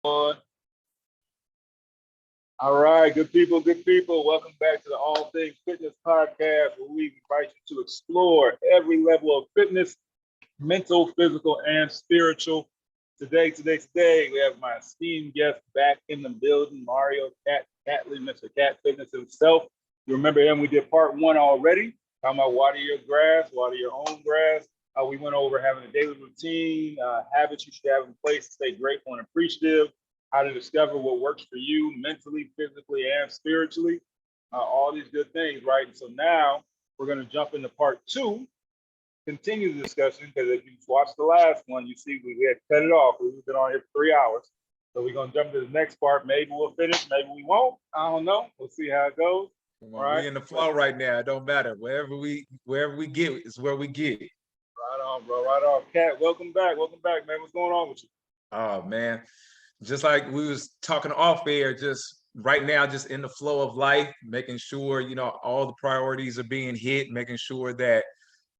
All right, good people, good people. Welcome back to the All Things Fitness Podcast, where we invite you to explore every level of fitness, mental, physical, and spiritual. Today, we have my esteemed guest back in the building, Mario Catley, Mr. Cat Fitness himself. You remember him? We did part one already, talking about water your grass, water your own grass. We went over having a daily routine, habits you should have in place to stay grateful and appreciative, how to discover what works for you mentally, physically, and spiritually, all these good things, right? And so now we're going to jump into part two, continue the discussion, because if you watched the last one, you see we had cut it off. We've been on here for 3 hours. So we're going to jump to the next part. Maybe we'll finish, maybe we won't. I don't know. We'll see how it goes. Well, right? We're in the flow right now. It don't matter. Wherever we get is where we get. Right on, bro. Right on. Kat, welcome back. Welcome back, man. What's going on with you? Oh, man. Just like we was talking off air, just right now, just in the flow of life, making sure, all the priorities are being hit, making sure that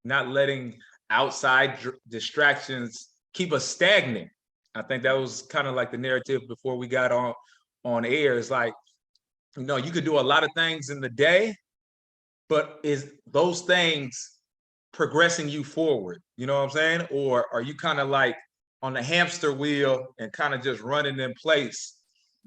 not letting outside distractions keep us stagnant. I think that was kind of like the narrative before we got on air. It's like, you could do a lot of things in the day, but is those things progressing you forward? You know what I'm saying? Or are you kind of like on the hamster wheel and kind of just running in place?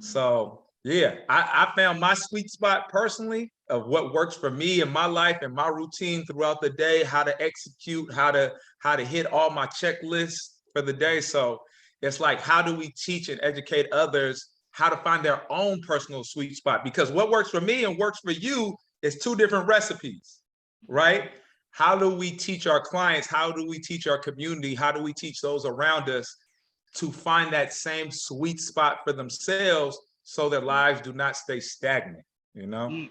So yeah, I found my sweet spot personally of what works for me in my life and my routine throughout the day, how to execute, how to hit all my checklists for the day. So it's like, how do we teach and educate others how to find their own personal sweet spot? Because what works for me and works for you is two different recipes, right? How do we teach our clients? How do we teach our community? How do we teach those around us to find that same sweet spot for themselves so their lives do not stay stagnant, Okay.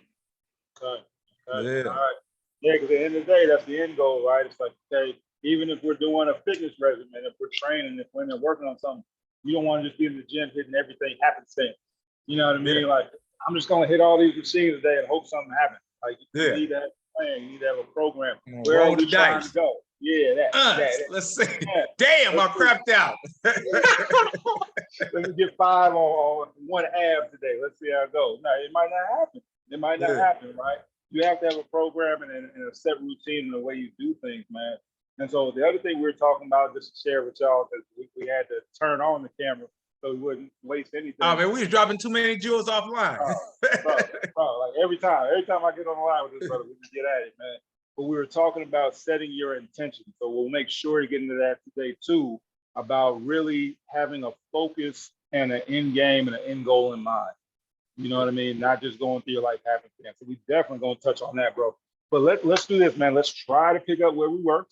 Yeah. All right. Yeah, because at the end of the day, that's the end goal, right? It's like, okay, even if we're doing a fitness regimen, if we're training, if we're working on something, you don't want to just be in the gym hitting everything happenstance. You know what I mean? Yeah. Like, I'm just going to hit all these machines today and hope something happens. Like, you Yeah. need that plan. You need to have a program. Where are we trying to go? Yeah, that. Let's see. Yeah. Damn, I crapped out. Let me get 5 on one ab today. Let's see how it goes. No, it might not happen. It might not happen, right? You have to have a program and a set routine in the way you do things, man. And so the other thing we were talking about, just to share with y'all, because we had to turn on the camera so we wouldn't waste anything. Oh, man, we was dropping too many jewels offline. Bro, like every time I get on the line with this brother, we can get at it, man. But we were talking about setting your intention. So we'll make sure to get into that today too, about really having a focus and an end game and an end goal in mind. You know what I mean? Not just going through your life having fun. So we definitely going to touch on that, bro. But let's do this, man. Let's try to pick up where we were.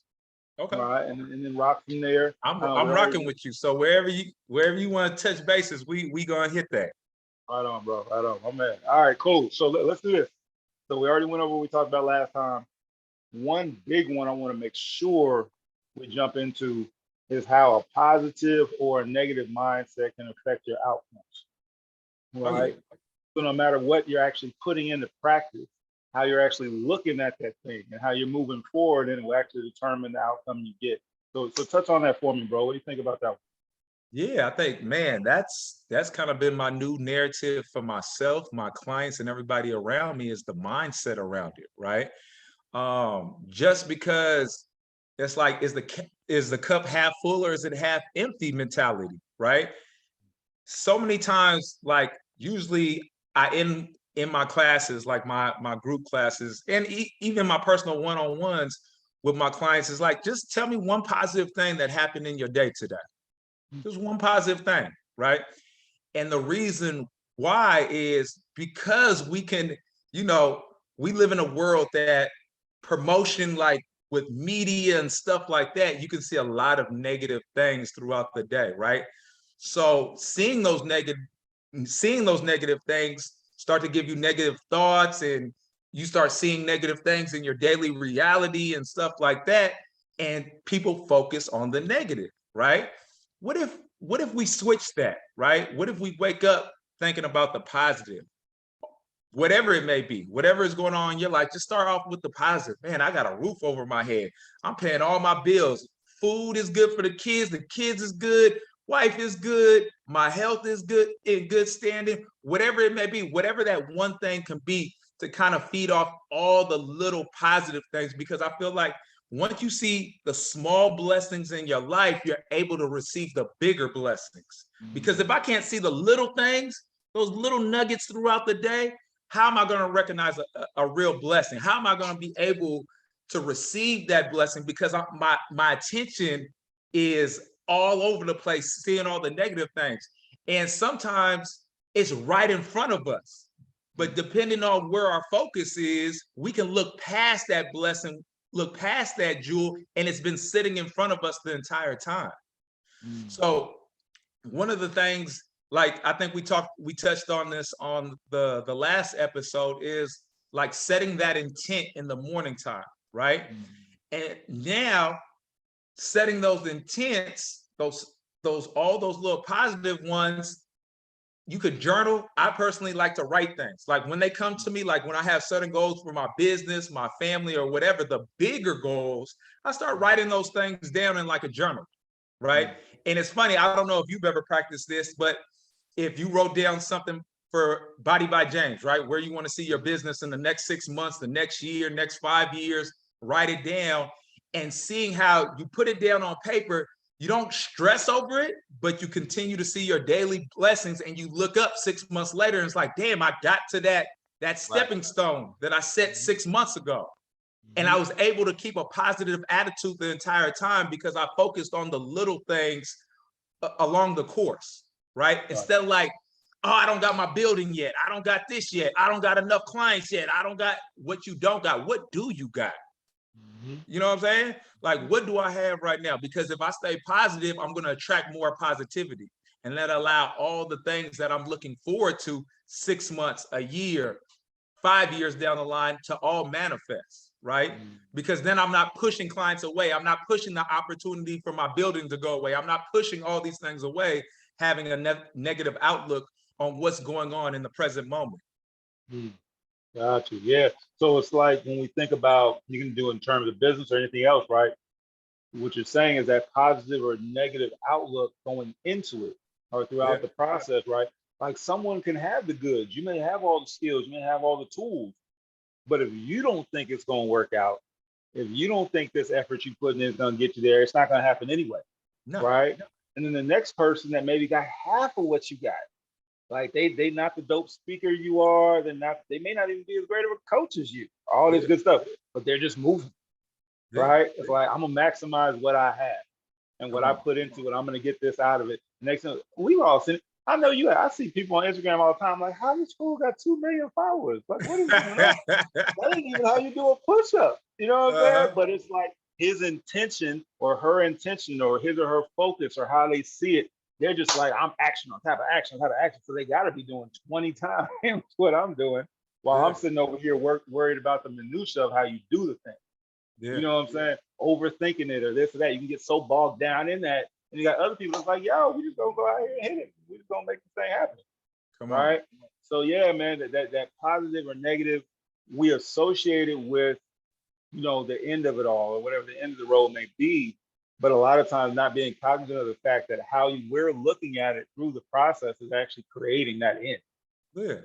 Okay. All right, and then rock from there. I'm rocking with you. So wherever you want to touch bases, we gonna hit that. Right on, bro. Right on. Oh man. All right, cool. So let's do this. So we already went over what we talked about last time. One big one I want to make sure we jump into is how a positive or a negative mindset can affect your outcomes. Right. Oh, yeah. So no matter what you're actually putting into practice, how you're actually looking at that thing and how you're moving forward, and it will actually determine the outcome you get. So touch on that for me, bro. What do you think about that one? Yeah, I think, man, that's kind of been my new narrative for myself, my clients, and everybody around me, is the mindset around it, right? Just because it's like, is the cup half full or is it half empty mentality, right? So many times, like usually I in my classes, like my group classes, and even my personal one-on-ones with my clients, is like, just tell me one positive thing that happened in your day today. Just one positive thing, right? And the reason why is because we can, we live in a world that promotion, like with media and stuff like that, you can see a lot of negative things throughout the day, right? So seeing those negative things start to give you negative thoughts, and you start seeing negative things in your daily reality and stuff like that, and people focus on the negative, right? What if we switch that, right? What if we wake up thinking about the positive? Whatever it may be, whatever is going on in your life, just start off with the positive. Man, I got a roof over my head. I'm paying all my bills. Food is good for the kids is good. wife is good, my health is good, in good standing, whatever it may be, whatever that one thing can be, to kind of feed off all the little positive things. Because I feel like once you see the small blessings in your life, you're able to receive the bigger blessings. Because if I can't see the little things, those little nuggets throughout the day, how am I going to recognize a real blessing? How am I going to be able to receive that blessing? Because my attention is all over the place, seeing all the negative things. And sometimes it's right in front of us. But depending on where our focus is, we can look past that blessing, look past that jewel, and it's been sitting in front of us the entire time. So one of the things, like I think we touched on this on the last episode, is like setting that intent in the morning time, right? And now setting those intents, those all those little positive ones, you could journal. I personally like to write things. Like when they come to me, like when I have certain goals for my business, my family, or whatever, the bigger goals, I start writing those things down in like a journal, right? And it's funny, I don't know if you've ever practiced this, but if you wrote down something for Body by James, right? Where you want to see your business in the next 6 months, the next year, next 5 years, write it down, and seeing how you put it down on paper, you don't stress over it, but you continue to see your daily blessings, and you look up 6 months later and it's like, damn, I got to that stepping stone that I set 6 months ago. And I was able to keep a positive attitude the entire time because I focused on the little things along the course, right? Instead of like, oh, I don't got my building yet. I don't got this yet. I don't got enough clients yet. I don't got what you don't got. What do you got? You know what I'm saying? Like, what do I have right now? Because if I stay positive, I'm going to attract more positivity, and that allow all the things that I'm looking forward to 6 months, a year, 5 years down the line to all manifest, right? Because then I'm not pushing clients away. I'm not pushing the opportunity for my building to go away. I'm not pushing all these things away, having a negative outlook on what's going on in the present moment. Got you. Yeah. So it's like when we think about, you can do it in terms of business or anything else, right? What you're saying is that positive or negative outlook going into it or throughout the process, right? Like someone can have the goods. You may have all the skills, you may have all the tools, but if you don't think it's going to work out, if you don't think this effort you put in is going to get you there, it's not going to happen anyway, right? No. And then the next person that maybe got half of what you got, like they not the dope speaker you are, they may not even be as great of a coach as you, all this good stuff, but they're just moving, right? It's like, I'm gonna maximize what I have and what I put into it. I'm gonna get this out of it. Next thing, we've all seen it. I know you. I see people on Instagram all the time. Like, how this fool got 2 million followers? Like, what is going on? That ain't even how you do a push-up. You know what I'm saying? But it's like his intention or her intention or his or her focus or how they see it. They're just like, I'm action on top of action, on top of action. So they got to be doing 20 times what I'm doing while I'm sitting over here worried about the minutia of how you do the thing. You know what I'm saying? Overthinking it or this or that. You can get so bogged down in that. And you got other people that's like, yo, we just gonna go out here and hit it. We just gonna make the thing happen. Right? So yeah, man, that positive or negative, we associate it with, you know, the end of it all or whatever the end of the road may be. But a lot of times not being cognizant of the fact that how we're looking at it through the process is actually creating that end. Yeah.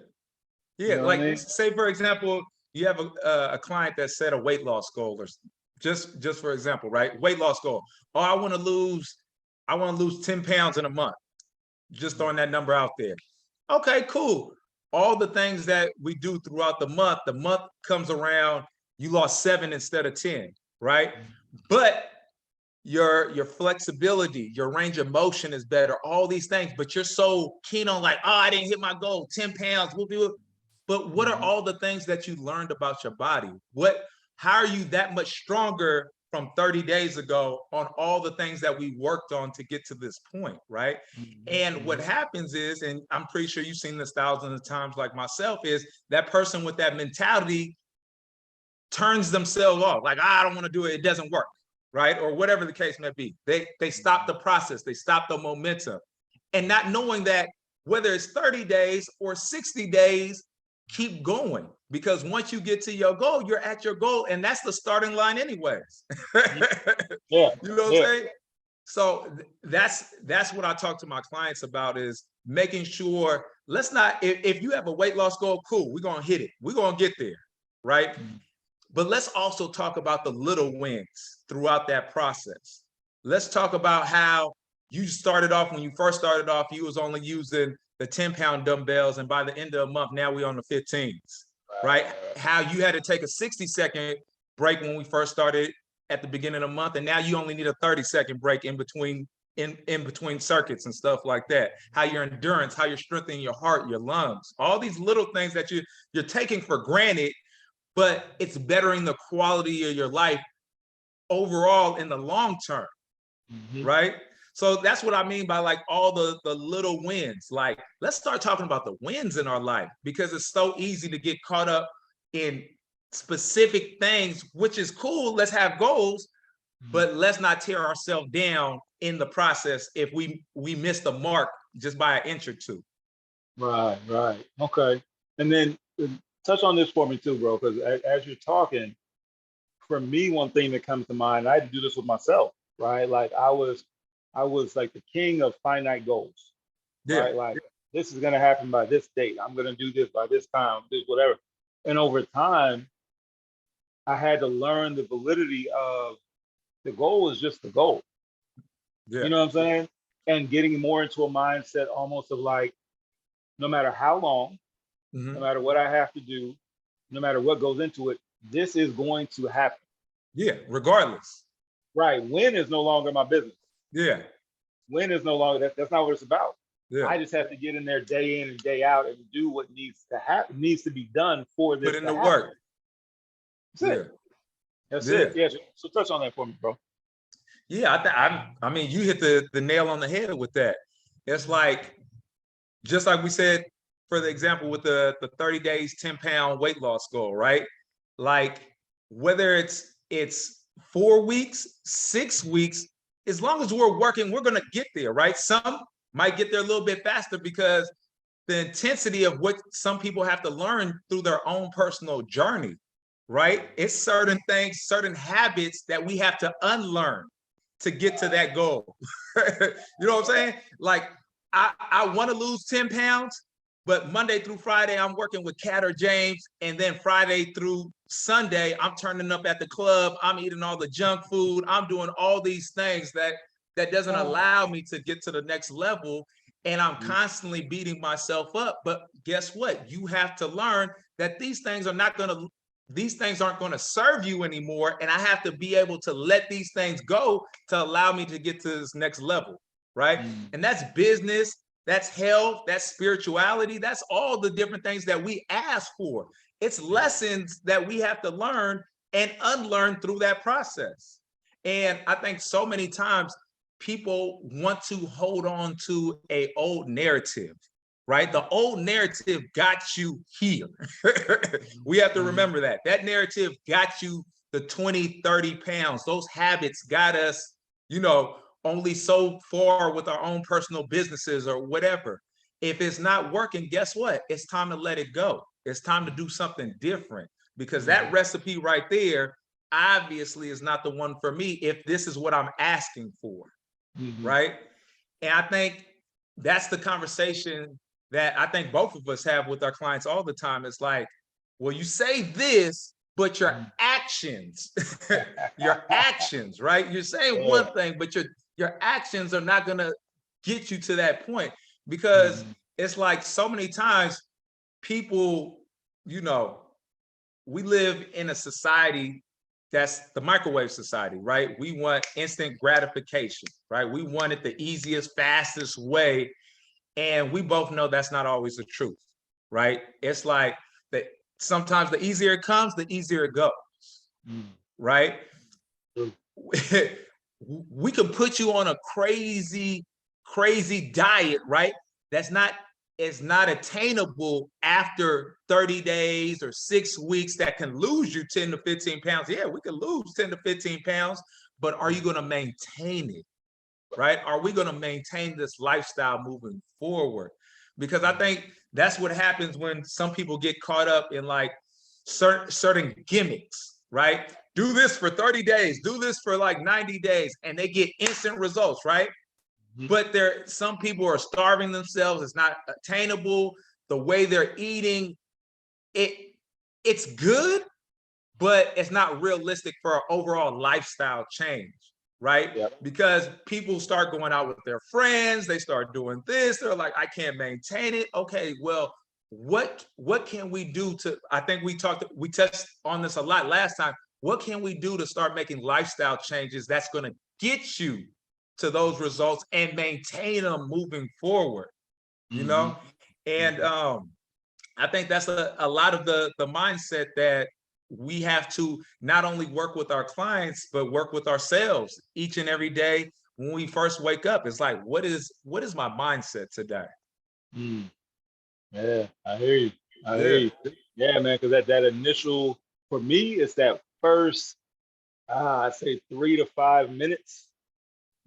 You know like what I mean? Say, for example, you have a client that set a weight loss goal, or just for example, right? Weight loss goal. Oh, I want to lose 10 pounds in a month. Just throwing that number out there. Okay, cool. All the things that we do throughout the month comes around, you lost 7 instead of 10, right? But your flexibility, your range of motion is better, all these things, but you're so keen on like, oh, I didn't hit my goal, 10 pounds, we'll do it. But what are all the things that you learned about your body? How are you that much stronger from 30 days ago on all the things that we worked on to get to this point, right? And what happens is, and I'm pretty sure you've seen this thousands of times like myself, is that person with that mentality turns themselves off. Like, I don't want to do it, it doesn't work, right? Or whatever the case may be. They stop the process, they stop the momentum. And not knowing that whether it's 30 days or 60 days, keep going, because once you get to your goal, you're at your goal, and that's the starting line anyways. You know what I'm saying? So that's what I talk to my clients about, is making sure, let's not, if you have a weight loss goal, cool, we're gonna hit it, we're gonna get there, right? But let's also talk about the little wins throughout that process. Let's talk about how you started off, when you first started off, you was only using the 10-pound dumbbells, and by the end of the month, now we're on the 15s, right? How you had to take a 60-second break when we first started at the beginning of the month, and now you only need a 30-second break in between circuits and stuff like that. How your endurance, how you're strengthening your heart, your lungs, all these little things that you're taking for granted, but it's bettering the quality of your life overall in the long term, right? So that's what I mean by like all the little wins. Like, let's start talking about the wins in our life, because it's so easy to get caught up in specific things, which is cool. Let's have goals, but let's not tear ourselves down in the process if we miss the mark just by an inch or two. Right. Okay. And then touch on this for me too, bro, because as you're talking, for me, one thing that comes to mind, I had to do this with myself, right? Like I was like the king of finite goals, right? Like this is going to happen by this date. I'm going to do this by this time, this whatever. And over time, I had to learn the validity of the goal is just the goal. You know what I'm saying? And getting more into a mindset almost of like, no matter how long, no matter what I have to do, no matter what goes into it, this is going to happen. Yeah, regardless. Right. When is no longer my business. Yeah. When is no longer, that's not what it's about. Yeah. I just have to get in there day in and day out and do what needs to happen, needs to be done for this. Put in the work. That's it. That's it. Yeah. So touch on that for me, bro. Yeah, I mean, you hit the nail on the head with that. It's like, just like we said, for the example with the 30 days, 10-pound weight loss goal, right? Like, whether it's 4 weeks, 6 weeks, as long as we're working, we're gonna get there, right? Some might get there a little bit faster because the intensity of what some people have to learn through their own personal journey, right? It's certain things, certain habits that we have to unlearn to get to that goal. You know what I'm saying? Like, I want to lose 10 pounds, but Monday through Friday, I'm working with Kat or James. And then Friday through Sunday, I'm turning up at the club. I'm eating all the junk food. I'm doing all these things that doesn't allow me to get to the next level. And I'm constantly beating myself up. But guess what? You have to learn that these things aren't going to serve you anymore. And I have to be able to let these things go to allow me to get to this next level, right? And that's business, that's health, that's spirituality, that's all the different things that we ask for. It's lessons that we have to learn and unlearn through that process. And I think so many times people want to hold on to an old narrative, right? The old narrative got you here. We have to remember that narrative got you the 20, 30 pounds. Those habits got us, only so far with our own personal businesses or whatever. If it's not working, guess what? It's time to let it go. It's time to do something different, because that recipe right there obviously is not the one for me if this is what I'm asking for, right? And I think that's the conversation that I think both of us have with our clients all the time. It's like, well, you say this, but your actions, right? You're saying one thing, but your actions are not going to get you to that point, because it's like so many times people, we live in a society that's the microwave society, right? We want instant gratification, right? We want it the easiest, fastest way. And we both know that's not always the truth, right? It's like that sometimes the easier it comes, the easier it goes, right? We can put you on a crazy diet, right? It's not attainable after 30 days or 6 weeks that can lose you 10 to 15 pounds. Yeah, we can lose 10 to 15 pounds, but are you going to maintain it? Right? Are we going to maintain this lifestyle moving forward? Because I think that's what happens when some people get caught up in like certain gimmicks, right? Do this for 30 days, do this for like 90 days, and they get instant results, right? But some people are starving themselves. It's not attainable. The way they're eating, it's good, but it's not realistic for an overall lifestyle change, right? Yep. Because people start going out with their friends, they start doing this, they're like, I can't maintain it. Okay, well, what can we do to, I think we touched on this a lot last time. What can we do to start making lifestyle changes that's going to get you to those results and maintain them moving forward, you know? And I think that's a lot of the mindset that we have to not only work with our clients, but work with ourselves each and every day when we first wake up. It's like, what is my mindset today? Yeah, I hear you. I hear Yeah, you. Yeah, man, because that initial, for me, it's that first, I'd say 3 to 5 minutes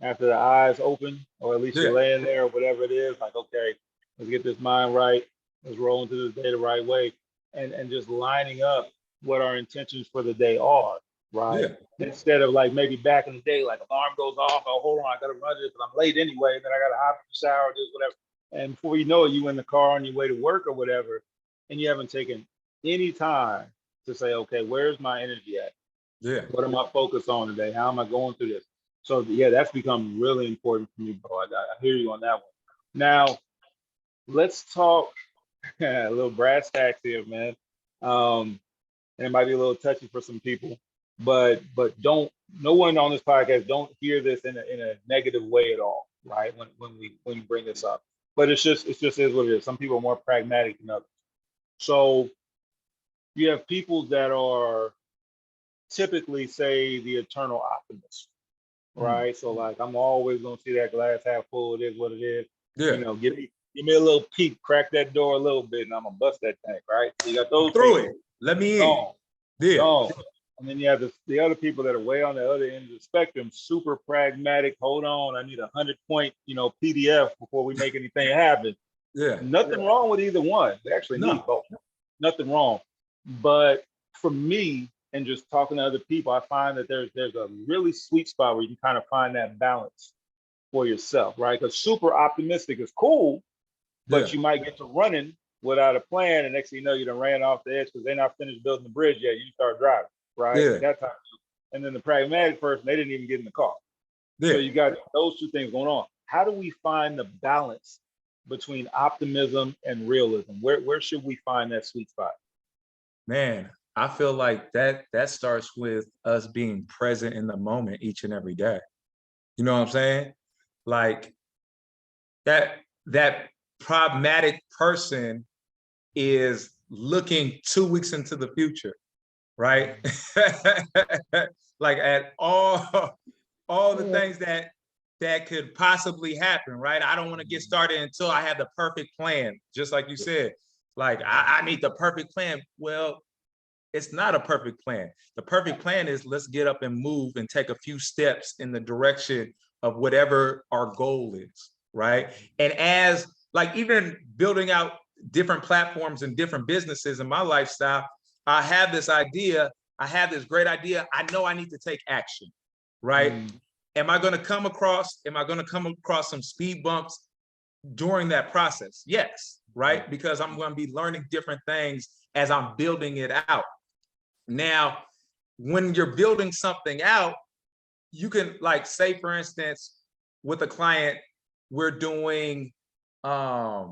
after the eyes open, or at least you're yeah, laying there or whatever it is, like, okay, let's get this mind right. Let's roll into this day the right way. And just lining up what our intentions for the day are, right? yeah, Instead of like maybe back in the day, like alarm goes off, oh, hold on, I gotta run this, but I'm late anyway, and then I gotta hop in the shower, just whatever. And before you know it, you in the car on your way to work or whatever, and you haven't taken any time to say, okay, where's my energy at? yeah. What am I focused on today? How am I going through this? So yeah, that's become really important for me, bro. I hear you on that one. Now let's talk a little brass tacks here, man. And it might be a little touchy for some people, but don't, no one on this podcast don't hear this in a negative way at all, right? When we bring this up, but it's just is what it is. Some people are more pragmatic than others. So you have people that are typically, say, the eternal optimist, right? So like, I'm always gonna see that glass half full. It is what it is. Yeah. Give me a little peek, crack that door a little bit, and I'm gonna bust that tank, right? So you got I'm those through people. it. Let me in. Gone, Yeah. gone. And then you have the other people that are way on the other end of the spectrum, super pragmatic. Hold on, I need 100-point, PDF before we make anything happen. Yeah. Nothing wrong with either one. They actually need No. both. Nothing wrong. But for me, and just talking to other people, I find that there's a really sweet spot where you can kind of find that balance for yourself, right? Because super optimistic is cool, Yeah. but you might get to running without a plan, and next thing you know, you done ran off the edge because they're not finished building the bridge yet. You start driving, right? Yeah. That time. And then the pragmatic person, they didn't even get in the car. So Yeah. you got those two things going on. How do we find the balance between optimism and realism? Where should we find that sweet spot? Man, I feel like that starts with us being present in the moment each and every day. You know what I'm saying? Like that pragmatic person is looking 2 weeks into the future, right? Like at all the things that could possibly happen, right? I don't want to get started until I have the perfect plan, just like you said. Like I need the perfect plan. Well, it's not a perfect plan. The perfect plan is let's get up and move and take a few steps in the direction of whatever our goal is, right? And as like even building out different platforms and different businesses in my lifestyle, I have this great idea. I know I need to take action, right? Am I going to come across some speed bumps during that process? Yes, right? Because I'm going to be learning different things as I'm building it out. Now, when you're building something out, you can, like, say for instance, with a client, we're doing a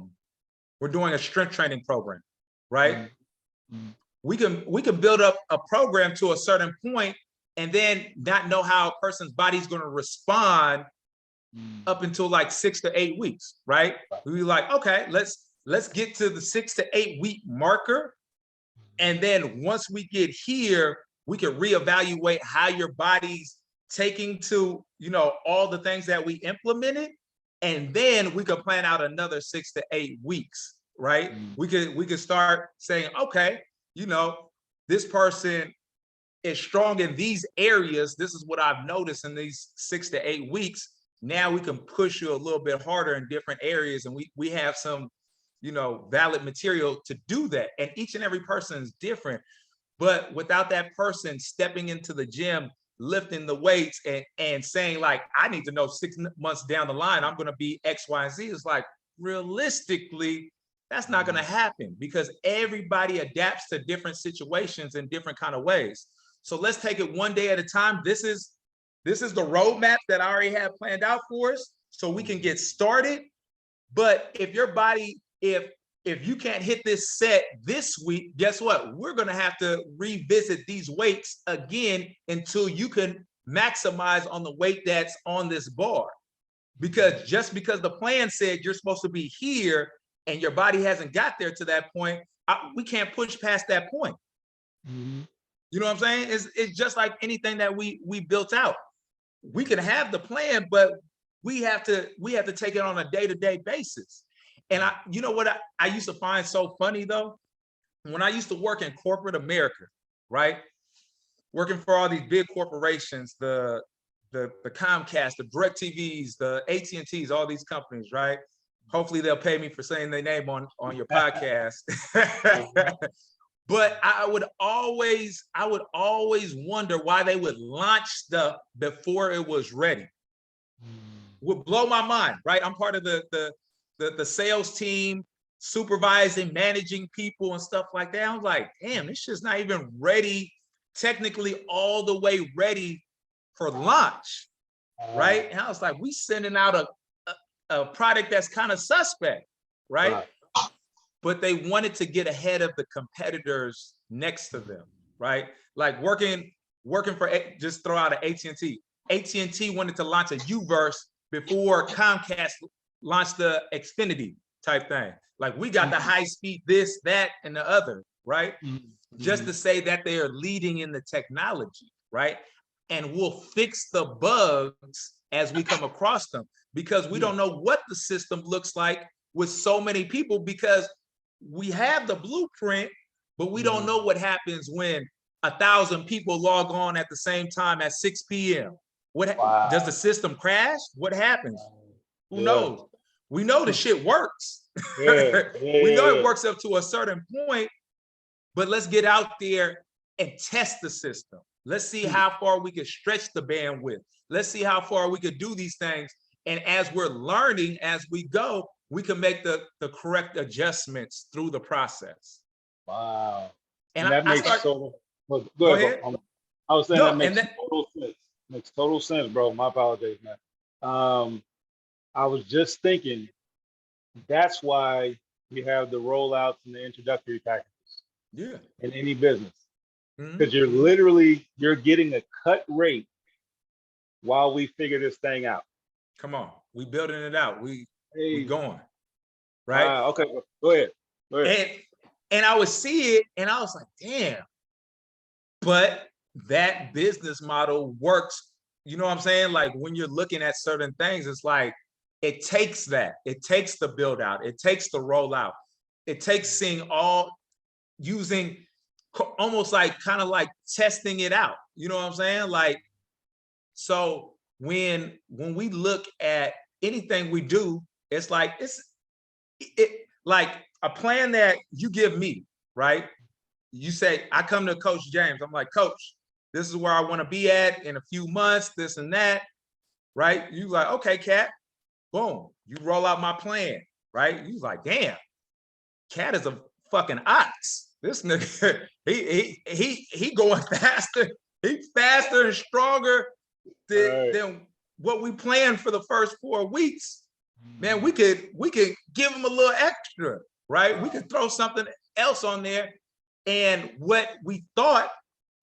strength training program, right? We can build up a program to a certain point and then not know how a person's body's going to respond up until like 6 to 8 weeks, right? We'll be like, okay, let's get to the 6 to 8 week marker. And then once we get here, we can reevaluate how your body's taking to, all the things that we implemented. And then we could plan out another 6 to 8 weeks, right? We could start saying, okay, this person is strong in these areas. This is what I've noticed in these 6 to 8 weeks. Now we can push you a little bit harder in different areas. And we have some, valid material to do that. And each and every person is different. But without that person stepping into the gym, lifting the weights and saying like, I need to know 6 months down the line, I'm going to be X, Y, and Z. It's like, realistically, that's not going to happen because everybody adapts to different situations in different kind of ways. So let's take it one day at a time. This is the roadmap that I already have planned out for us so we can get started. But if your body, if you can't hit this set this week, guess what? We're going to have to revisit these weights again until you can maximize on the weight that's on this bar. Because just because the plan said you're supposed to be here and your body hasn't got there to that point, we can't push past that point. Mm-hmm. You know what I'm saying? It's just like anything that we built out. We can have the plan, but we have to take it on a day-to-day basis. And you know what I used to find so funny though? When I used to work in corporate America, right? Working for all these big corporations, the Comcast, the DirecTVs, the AT&Ts, all these companies, right? Hopefully they'll pay me for saying their name on your podcast. But I would always wonder why they would launch stuff before it was ready. Would blow my mind, right? I'm part of the sales team, supervising, managing people and stuff like that. I was like, damn, this shit's not even ready, technically all the way ready for launch, right? And I was like, we sending out a product that's kind of suspect, right? But they wanted to get ahead of the competitors next to them, right? Like working for, just throw out an AT&T. AT&T wanted to launch a Uverse before Comcast launched the Xfinity type thing. Like we got the high speed, this, that, and the other, right? Just to say that they are leading in the technology, right? And we'll fix the bugs as we come across them because we don't know what the system looks like with so many people because we have the blueprint, but we don't know what happens when 1,000 people log on at the same time at 6 p.m. Does the system crash? What happens? Who knows? We know the shit works. We know it works up to a certain point, but let's get out there and test the system. Let's see how far we can stretch the bandwidth. Let's see how far we could do these things. And as we're learning as we go, we can make the correct adjustments through the process. Wow. And that makes total. Go ahead. I was saying that makes total sense. Makes total sense, bro. My apologies, man. I was just thinking that's why we have the rollouts and the introductory packages. Yeah. In any business. Because you're getting a cut rate while we figure this thing out. Come on. We building it out. We going. Right? Okay. Go ahead. And I would see it and I was like, damn. But that business model works. You know what I'm saying? Like when you're looking at certain things, it's like, it takes that. It takes the build out. It takes the rollout. It takes using almost like kind of like testing it out. You know what I'm saying? Like, so when we look at anything we do, it's like, it like a plan that you give me, right? You say, I come to Coach James. I'm like, Coach, this is where I want to be at in a few months, this and that, right? You like, okay, Cat, boom. You roll out my plan, right? You like, damn, Cat is a fucking ox. This nigga, he going faster. He's faster and stronger than what we planned for the first 4 weeks. Man, we could give him a little extra, right? We could throw something else on there. And what we thought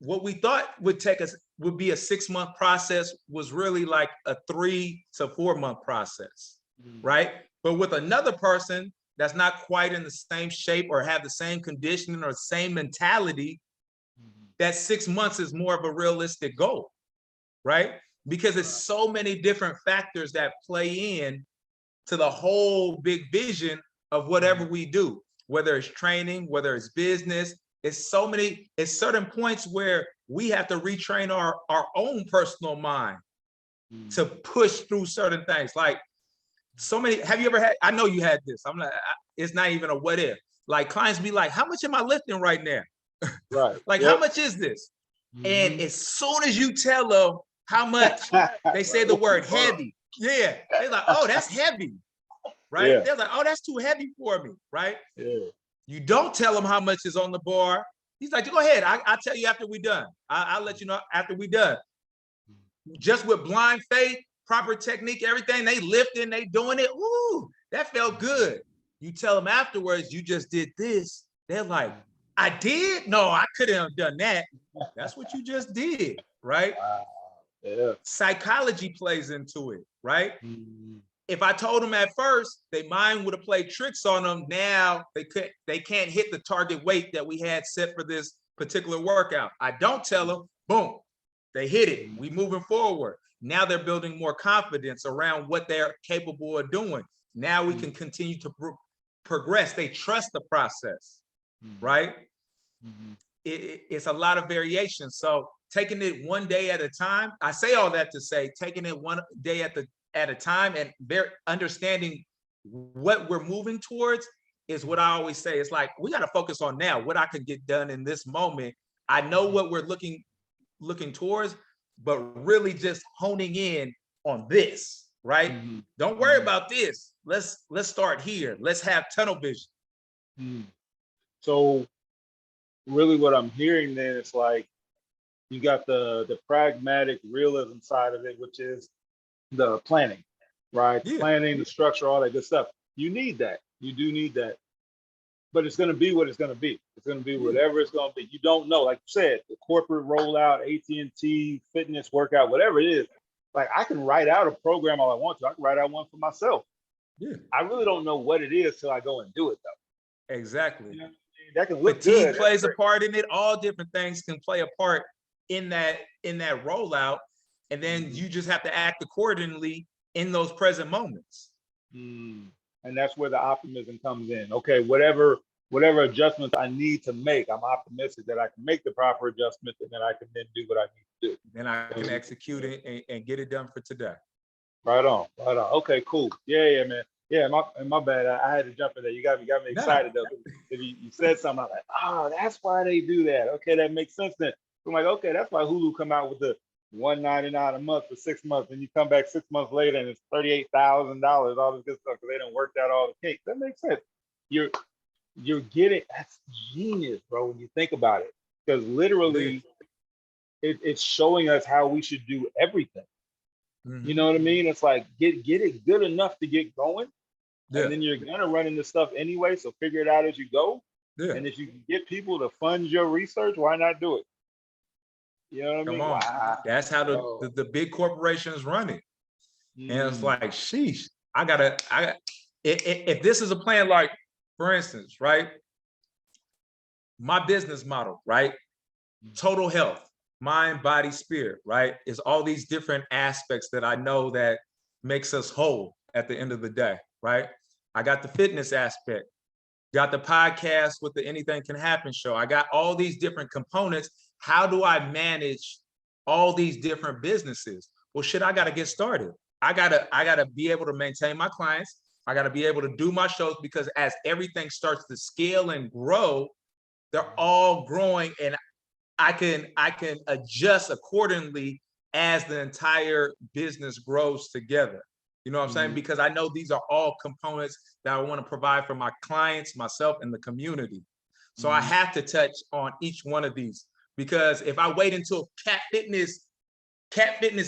would take us would be a 6-month process was really like a 3 to 4 month process, right? But with another person that's not quite in the same shape or have the same conditioning or same mentality, that 6 months is more of a realistic goal, right? Because it's so many different factors that play in to the whole big vision of whatever we do, whether it's training, whether it's business. It's certain points where we have to retrain our own personal mind to push through certain things. Like have you ever had, I know you had this, I'm like, it's not even a what if. Like clients be like, how much am I lifting right now? Right. Like, how much is this? And as soon as you tell them how much, they say the word heavy. Yeah. They're like, oh, that's heavy. Right? Yeah. They're like, oh, that's too heavy for me. Right? Yeah. You don't tell him how much is on the bar. He's like, go ahead. I'll tell you after we done. I'll let you know after we done. Just with blind faith, proper technique, everything, they lifting, they doing it. Ooh, that felt good. You tell them afterwards, you just did this. They're like, I did? No, I couldn't have done that. That's what you just did, right? Wow. Yeah. Psychology plays into it, right? Mm-hmm. If I told them at first, their mind would have played tricks on them. Now they can't hit the target weight that we had set for this particular workout. I don't tell them, boom, they hit it. We moving forward. Now they're building more confidence around what they're capable of doing. Now we can continue to progress. They trust the process, right? Mm-hmm. It's a lot of variation. So taking it one day at a time, I say all that to say, taking it one day at a time and understanding what we're moving towards is what I always say. It's like, we got to focus on now, what I can get done in this moment. I know what we're looking towards, but really just honing in on this, right? Mm-hmm. Don't worry about this. Let's start here. Let's have tunnel vision. Mm. So really what I'm hearing then is like, you got the pragmatic realism side of it, which is the planning, right? Yeah. Planning, the structure, all that good stuff. You need that. You do need that. But it's going to be what it's going to be. It's going to be whatever it's going to be. You don't know. Like you said, the corporate rollout, AT&T, fitness, workout, whatever it is. Like, I can write out a program all I want to. I can write out one for myself. Yeah. I really don't know what it is till I go and do it, though. Exactly. You know, that can look fatigue good. Plays a part in it. All different things can play a part in that rollout. And then you just have to act accordingly in those present moments. And that's where the optimism comes in. Okay, whatever adjustments I need to make, I'm optimistic that I can make the proper adjustments and that I can then do what I need to do. Then I can execute it and get it done for today. Right on. Okay, cool. Yeah, man. Yeah, my bad. I had to jump in there. You got me excited though. If you said something, I'm like, oh, that's why they do that. Okay, that makes sense then. I'm like, okay, that's why Hulu come out with the $199 a month for 6 months, and you come back 6 months later and it's $38,000, all this good stuff, because they done worked out all the kinks. That makes sense. You're getting, that's genius, bro, when you think about it, because literally it's showing us how we should do everything. You know what I mean? It's like get it good enough to get going, and then you're gonna run into stuff anyway. So figure it out as you go. And if you can get people to fund your research, why not do it? You know what I mean? Come on. Wow. That's how the big corporations run it. And it's like, sheesh, if this is a plan, like, for instance, right? My business model, right? Total health, mind, body, spirit, right? Is all these different aspects that I know that makes us whole at the end of the day, right? I got the fitness aspect, got the podcast with the Anything Can Happen show. I got all these different components. How do I manage all these different businesses? Well, shit, I got to get started. I gotta be able to maintain my clients. I got to be able to do my shows, because as everything starts to scale and grow, they're all growing, and I can adjust accordingly as the entire business grows together. You know what I'm saying? Because I know these are all components that I want to provide for my clients, myself, and the community. So I have to touch on each one of these, because if I wait until Cat Fitness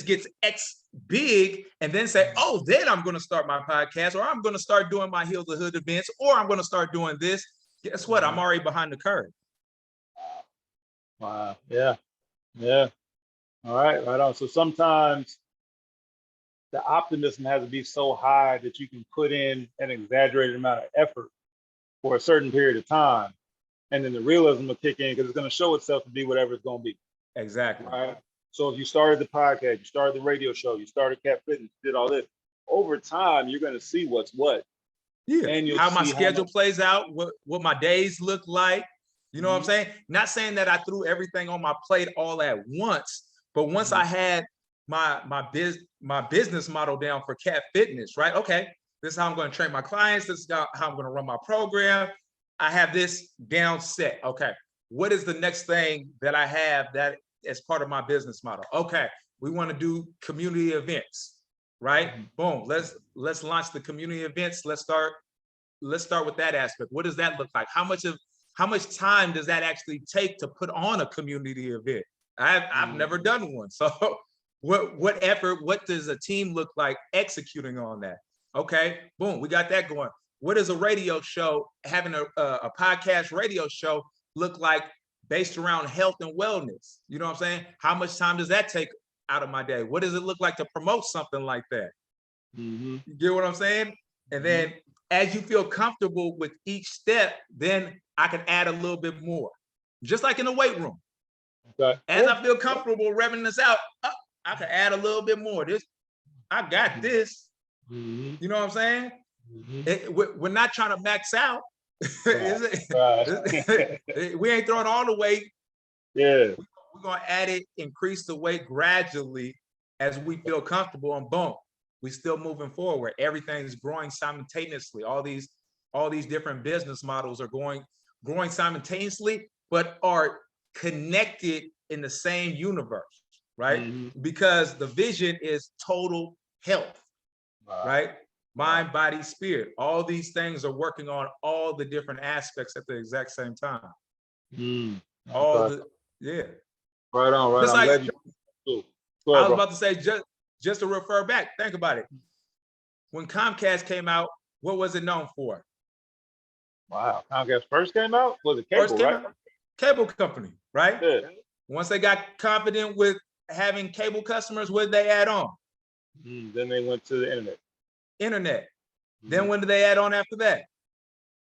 gets X big and then say, oh, then I'm going to start my podcast, or I'm going to start doing my Heal the Hood events, or I'm going to start doing this, guess what? I'm already behind the curve. Wow. Yeah. All right on. So sometimes the optimism has to be so high that you can put in an exaggerated amount of effort for a certain period of time, and then the realism will kick in, because it's going to show itself to be whatever it's going to be. Exactly. Right. So if you started the podcast, you started the radio show, you started Cat Fitness, did all this, over time you're going to see what's what. Yeah. And how my schedule plays out, what my days look like. You know what I'm saying? Not saying that I threw everything on my plate all at once, but once I had my business model down for Cat Fitness, right? Okay, this is how I'm going to train my clients. This is how I'm going to run my program. I have this down set. Okay, what is the next thing that I have that as part of my business model? Okay, we want to do community events, right? Boom, let's launch the community events. Let's start with that aspect. What does that look like? How much time does that actually take to put on a community event? I've never done one. So what effort, what does a team look like executing on that? Okay, boom, we got that going. What does a radio show, having a podcast radio show look like based around health and wellness? You know what I'm saying? How much time does that take out of my day? What does it look like to promote something like that? You get what I'm saying? And then as you feel comfortable with each step, then I can add a little bit more. Just like in the weight room. Okay. As I feel comfortable revving this out, I can add a little bit more. I got this. You know what I'm saying? We're not trying to max out. We ain't throwing all the weight. Yeah. We're gonna add it, increase the weight gradually as we feel comfortable, and boom, we still moving forward. Everything's growing simultaneously. All these different business models are growing simultaneously, but are connected in the same universe, right? Because the vision is total health, right? Mind, body, spirit. All these things are working on all the different aspects at the exact same time. Yeah. Right on. Just I'm like, glad you. I was about to say, just to refer back, think about it. When Comcast came out, what was it known for? Wow, Comcast first came out? Was it cable, right? Cable company, right? Yeah. Once they got confident with having cable customers, what did they add on? Then they went to the internet. Then when did they add on after that?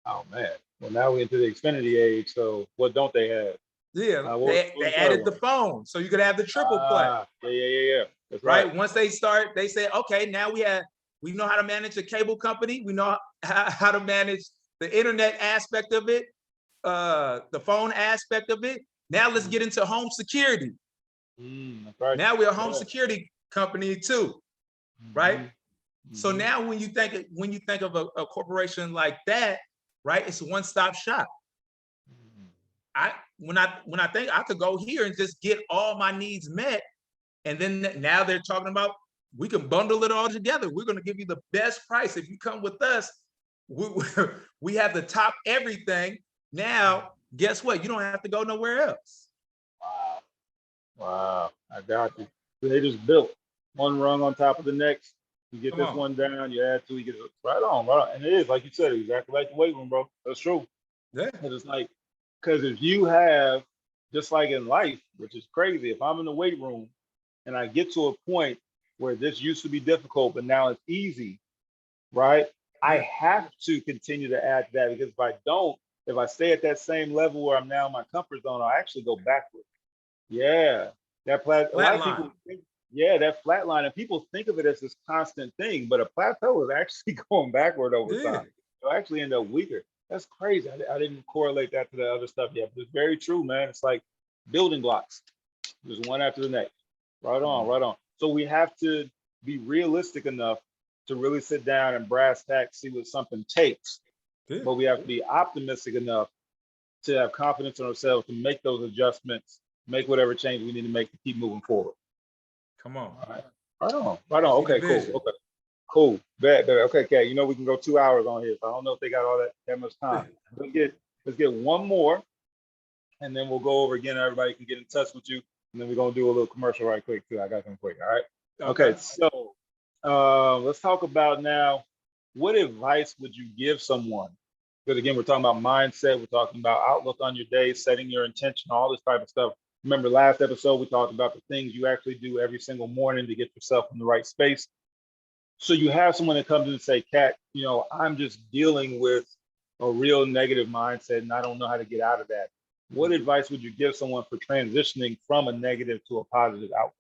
Oh man. Well, now we're into the Xfinity age. So what don't they have? Yeah, they added the phone, so you could have the triple play. Yeah. That's right. Once they say, okay, now we know how to manage a cable company. We know how to manage the internet aspect of it, the phone aspect of it. Now let's get into home security. That's right. Now we're a home security company too, right? So now when you think of a corporation like that, right, it's a one-stop shop. When I think I could go here and just get all my needs met, and then now they're talking about we can bundle it all together. We're going to give you the best price if you come with us. We have the top everything. Now, guess what? You don't have to go nowhere else. Wow, I got you. So they just built one rung on top of the next. You get this one down, you add two, you get it right on. And it is, like you said, exactly like the weight room, bro. That's true. Yeah. It's like, because if you have, just like in life, which is crazy, if I'm in the weight room and I get to a point where this used to be difficult, but now it's easy, right? I have to continue to add to that, because if I stay at that same level where I'm now in my comfort zone, I'll actually go backwards. Yeah, that a lot of people think, that flat line, and people think of it as this constant thing, but a plateau is actually going backward over time. You'll actually end up weaker. That's crazy. I didn't correlate that to the other stuff yet, but it's very true, man. It's like building blocks, just one after the next. Right on. So we have to be realistic enough to really sit down and brass tacks, see what something takes. But we have to be optimistic enough to have confidence in ourselves to make those adjustments, make whatever change we need to make to keep moving forward. Come on. Right on. Okay, cool. Okay. Cool. Bad. Okay, Kat, we can go 2 hours on here. So I don't know if they got all that much time. Let's get one more, and then we'll go over again. Everybody can get in touch with you, and then we're gonna do a little commercial right quick too. I got some quick. All right. Okay. So let's talk about now. What advice would you give someone? Because again, we're talking about mindset. We're talking about outlook on your day, setting your intention, all this type of stuff. Remember last episode, we talked about the things you actually do every single morning to get yourself in the right space. So you have someone that comes in and say, Kat, I'm just dealing with a real negative mindset and I don't know how to get out of that. What advice would you give someone for transitioning from a negative to a positive outlook?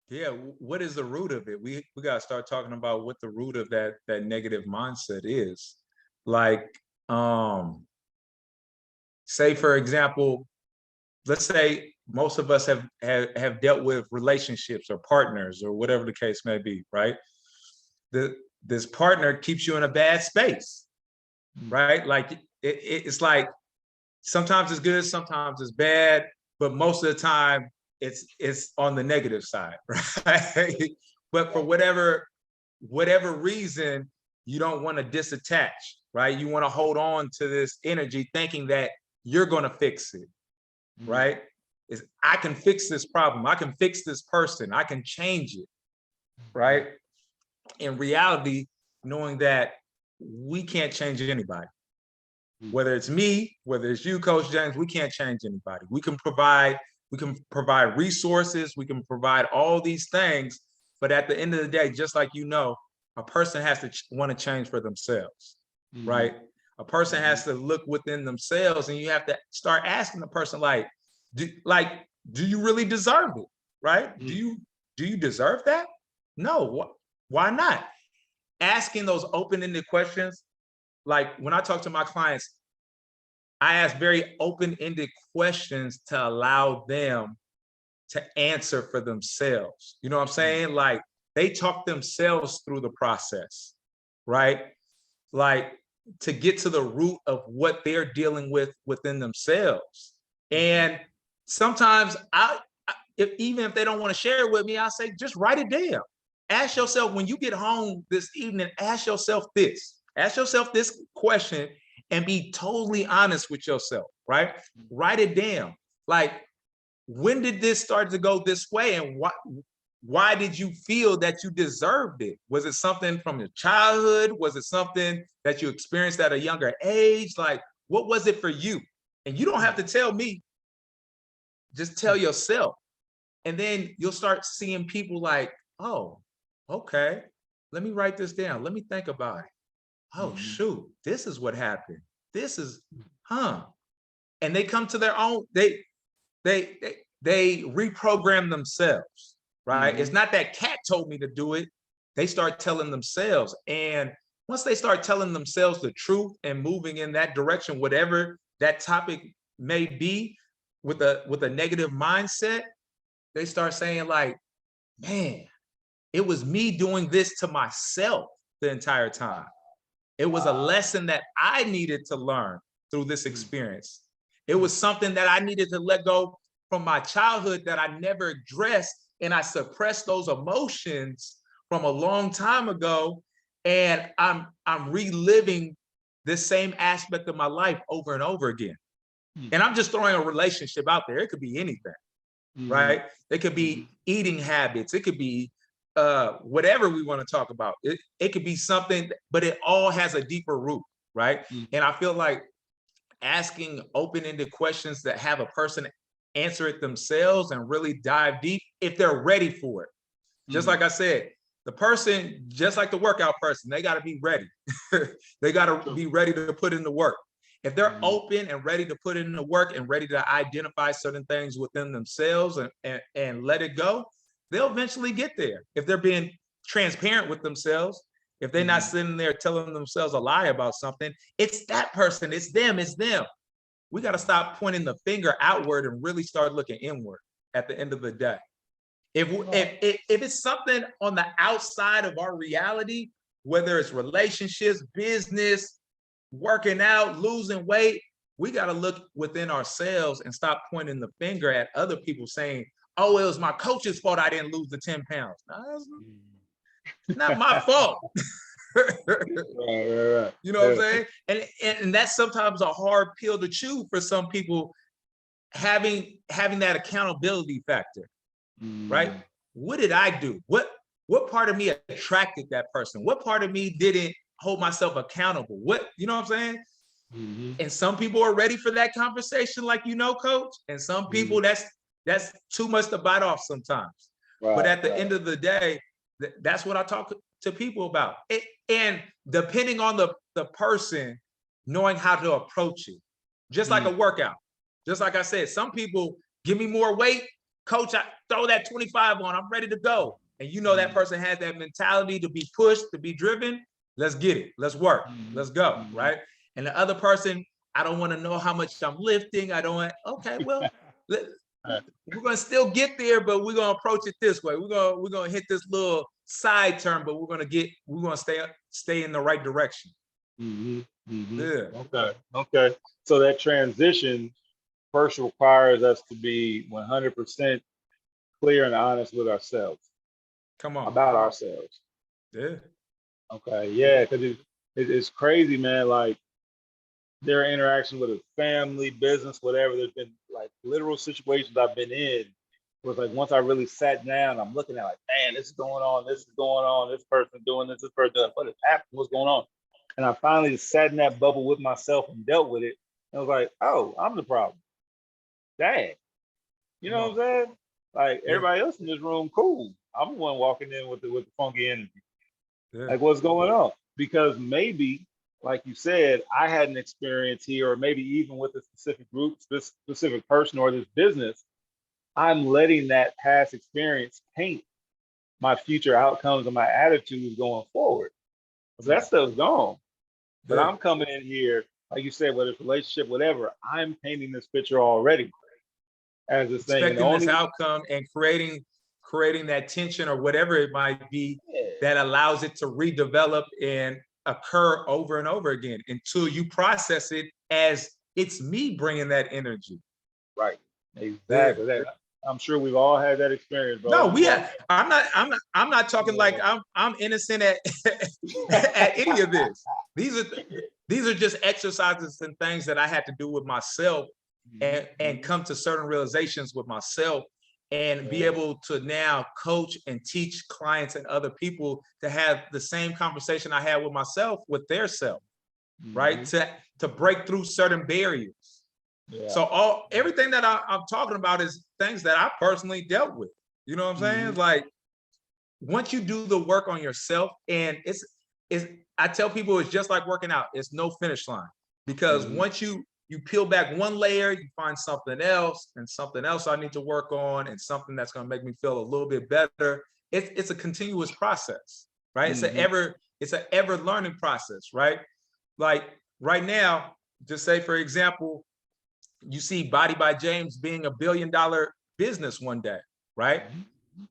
Yeah, what is the root of it? We got to start talking about what the root of that negative mindset is. Like, say, for example, let's say most of us have dealt with relationships or partners or whatever the case may be, right? This partner keeps you in a bad space, right? Like it's like Sometimes it's good, sometimes it's bad, but most of the time it's on the negative side, right? But for whatever reason, you don't want to disattach, right? You want to hold on to this energy thinking that you're going to fix it, right? Is I can fix this problem. I can fix this person. I can change it, right? In reality, knowing that we can't change anybody. Whether it's me, whether it's you, Coach James, we can't change anybody. We can provide resources, we can provide all these things, but at the end of the day, just like a person has to want to change for themselves, right? A person has to look within themselves, and you have to start asking the person, do you really deserve it, right? Do you deserve that? No. Why not? Asking those open-ended questions, like when I talk to my clients, I ask very open-ended questions to allow them to answer for themselves. You know what I'm saying? Like they talk themselves through the process, right? Like to get to the root of what they're dealing with within themselves. And sometimes even if they don't want to share it with me, I say, just write it down. Ask yourself, when you get home this evening, ask yourself this question and be totally honest with yourself, right? Write it down. Like, when did this start to go this way, and why did you feel that you deserved it? Was it something from your childhood? Was it something that you experienced at a younger age? Like, what was it for you? And you don't have to tell me, just tell yourself. And then you'll start seeing people like, oh, okay, let me write this down. Let me think about it. Oh, shoot, this is what happened. This is, and they come to their own, they reprogram themselves, right? It's not that cat told me to do it. They start telling themselves. And once they start telling themselves the truth and moving in that direction, whatever that topic may be, with a negative mindset, they start saying like, man, it was me doing this to myself the entire time. It was a lesson that I needed to learn through this experience. It was something that I needed to let go from my childhood that I never addressed, and I suppressed those emotions from a long time ago, and I'm reliving this same aspect of my life over and over again. And I'm just throwing a relationship out there. It could be anything, right? It could be eating habits. It could be whatever we want to talk about. It could be something, but it all has a deeper root, right? And I feel like asking open-ended questions that have a person answer it themselves and really dive deep if they're ready for it. Just like I said, the person, just like the workout person, they got to be ready. They got to be ready to put in the work. If they're open and ready to put in the work and ready to identify certain things within themselves and let it go, they'll eventually get there. If they're being transparent with themselves, if they're not sitting there telling themselves a lie about something, it's that person, it's them. We got to stop pointing the finger outward and really start looking inward at the end of the day. If it's something on the outside of our reality, whether it's relationships, business, working out, losing weight, we got to look within ourselves and stop pointing the finger at other people saying, oh, it was my coach's fault I didn't lose the 10 pounds. No, it's not my fault. Right. You know what I'm saying? And that's sometimes a hard pill to chew for some people, having that accountability factor, right? What did I do? What part of me attracted that person? What part of me didn't hold myself accountable? You know what I'm saying? And some people are ready for that conversation, like, Coach, and some people that's too much to bite off sometimes. But at the end of the day, that's what I talk to people about. And depending on the person, knowing how to approach it, just like a workout. Just like I said, some people give me more weight, Coach, I throw that 25 on, I'm ready to go. And that person has that mentality to be pushed, to be driven. Let's get it. Let's work. Let's go. Right. And the other person, I don't want to know how much I'm lifting. I don't want, okay, well, we're going to still get there, but we're going to approach it this way. We're going to hit this little side turn, but we're going to stay in the right direction. Yeah, Okay. Okay. So that transition first requires us to be 100% clear and honest with ourselves, come on. about ourselves. Yeah, Okay. Yeah. Because it's crazy, man. Like their interaction with a family, business, whatever. There's been like literal situations I've been in where it's like once I really sat down, I'm looking at like, man, this is going on, this is going on, this person doing this person doing what is happening, what's going on. And I finally just sat in that bubble with myself and dealt with it. And I was like, oh, I'm the problem. Dang. You come know what on. I'm saying? Like Yeah, everybody else in this room, cool. I'm the one walking in with the funky energy. yeah, Like what's going on? Because maybe, like you said, I had an experience here, or maybe even with a specific group, this specific person or this business, I'm letting that past experience paint my future outcomes and my attitudes going forward. So come that on. stuff's gone. But Yeah, I'm coming in here, like you said, whether it's relationship, whatever, I'm painting this picture already as this thing. And the expecting this only outcome and creating that tension or whatever it might be yeah, that allows it to redevelop and occur over and over again until you process it as it's me bringing that energy. right. Yeah. Exactly. That I'm sure we've all had that experience, bro. No, You we walk have. I'm not talking like yeah. I'm innocent at at any of this. These are these are just exercises and things that I had to do with myself and Mhm. come to certain realizations with myself and be Yeah. able to now coach and teach clients and other people to have the same conversation I had with myself with their self, right? Mhm. To break through certain barriers. Yeah. So everything that I'm talking about is things that I personally dealt with. You know what I'm saying? Mhm. Like once you do the work on yourself, and it's I tell people it's just like working out. It's no finish line because Mhm. once you peel back one layer, you find something else and something else I need to work on and something that's going to make me feel a little bit better. It's a continuous process, right? Mhm. It's an ever learning process, right? Like right now, just say for example, you see Body by James being $1 billion business one day, right? Mhm.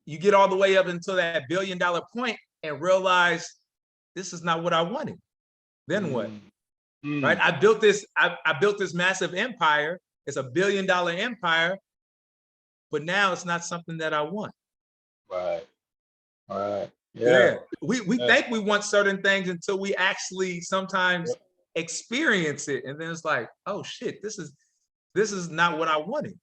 You get all the way up until that $1 billion point and realize this is not what I wanted. Then what? Mhm. Right? Mm. I built this massive empire. It's $1 billion empire, but now it's not something that I want. Right. Right. Yeah. Yeah. We Yeah. think we want certain things until we actually Yep. sometimes experience it. And then it's like, oh shit, this is not what I wanted.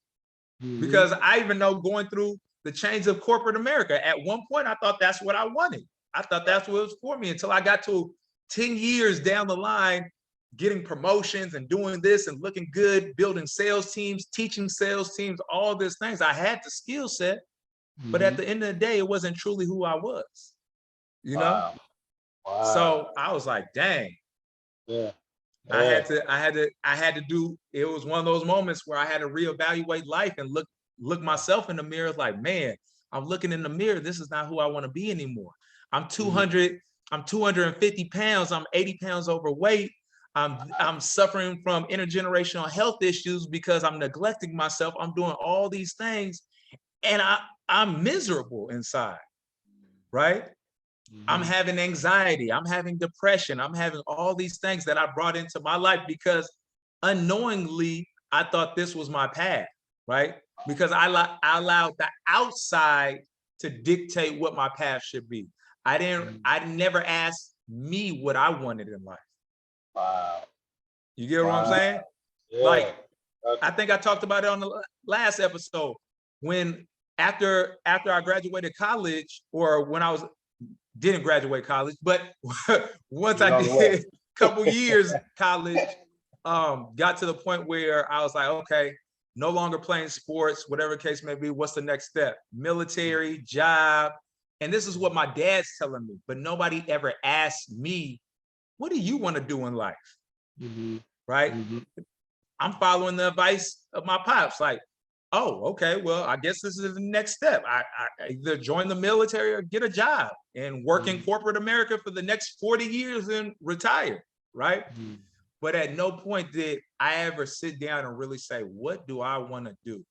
Mhm. Because I even know going through the chains of corporate America, at one point, I thought that's what I wanted. I thought Right. that's what it was for me until I got to 10 years down the line, getting promotions and doing this and looking good, building sales teams, teaching sales teams, all these things. I had the skill set, but at Mhm. the end of the day, it wasn't truly who I was, you know? Wow. Wow. So I was like, dang, Yeah. I Yeah. had to, I had to, I had to do, it was one of those moments where I had to reevaluate life and look myself in the mirror like, man, I'm looking in the mirror. This is not who I want to be anymore. I'm Mhm. 200, I'm 250 pounds. I'm 80 pounds overweight. I'm suffering from intergenerational health issues because I'm neglecting myself. I'm doing all these things and I'm miserable inside, right? I'm Mhm. having anxiety, I'm having depression, I'm having all these things that I brought into my life because unknowingly I thought this was my path, right? Because I allowed the outside to dictate what my path should be. Mhm. I never asked me what I wanted in life. Wow. You get what I'm Wow. saying? Yeah. Like I think I talked about it on the last episode when after I graduated college or when I was didn't graduate college, but once You're I on the way. did a couple years college, got to the point where I was like, okay, no longer playing sports, whatever case may be. What's the next step? Military, job. And this is what my dad's telling me, but nobody ever asked me, what do you want to do in life? Mhm. Right? Mhm. I'm following the advice of my pops. Like, oh, okay, well, I guess this is the next step. I either join the military or get a job and work in Mhm. corporate America for the next 40 years and retire, right? Mhm. But at no point did I ever sit down and really say, what do I want to do?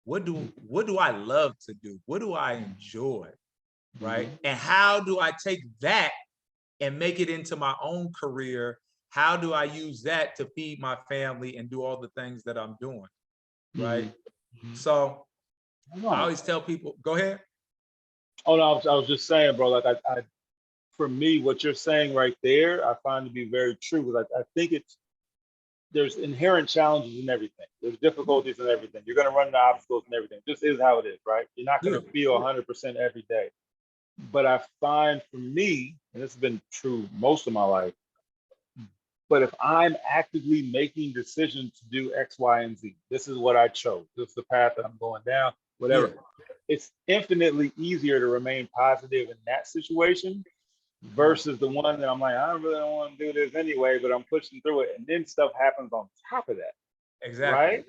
What do I love to do? What do I enjoy? Right? Mhm. And how do I take that and make it into my own career? how do I use that to feed my family and do all the things that I'm doing, right? Mhm. So I I always tell people, go ahead. Oh no, I was just saying, bro. Like for me, what you're saying right there, I find to be very true. Like I think there's inherent challenges in everything. There's difficulties in everything. You're going to run into obstacles and everything. This is how it is, right? You're not going Yeah. to feel 100% every day. But I find for me, and this has been true most of my life, but if I'm actively making decisions to do X, Y, and Z, this is what I chose. This is the path that I'm going down, Yeah. whatever. It's infinitely easier to remain positive in that situation versus the one that I'm like, I really don't want to do this anyway, but I'm pushing through it. And then stuff happens on top of that, Exactly. right?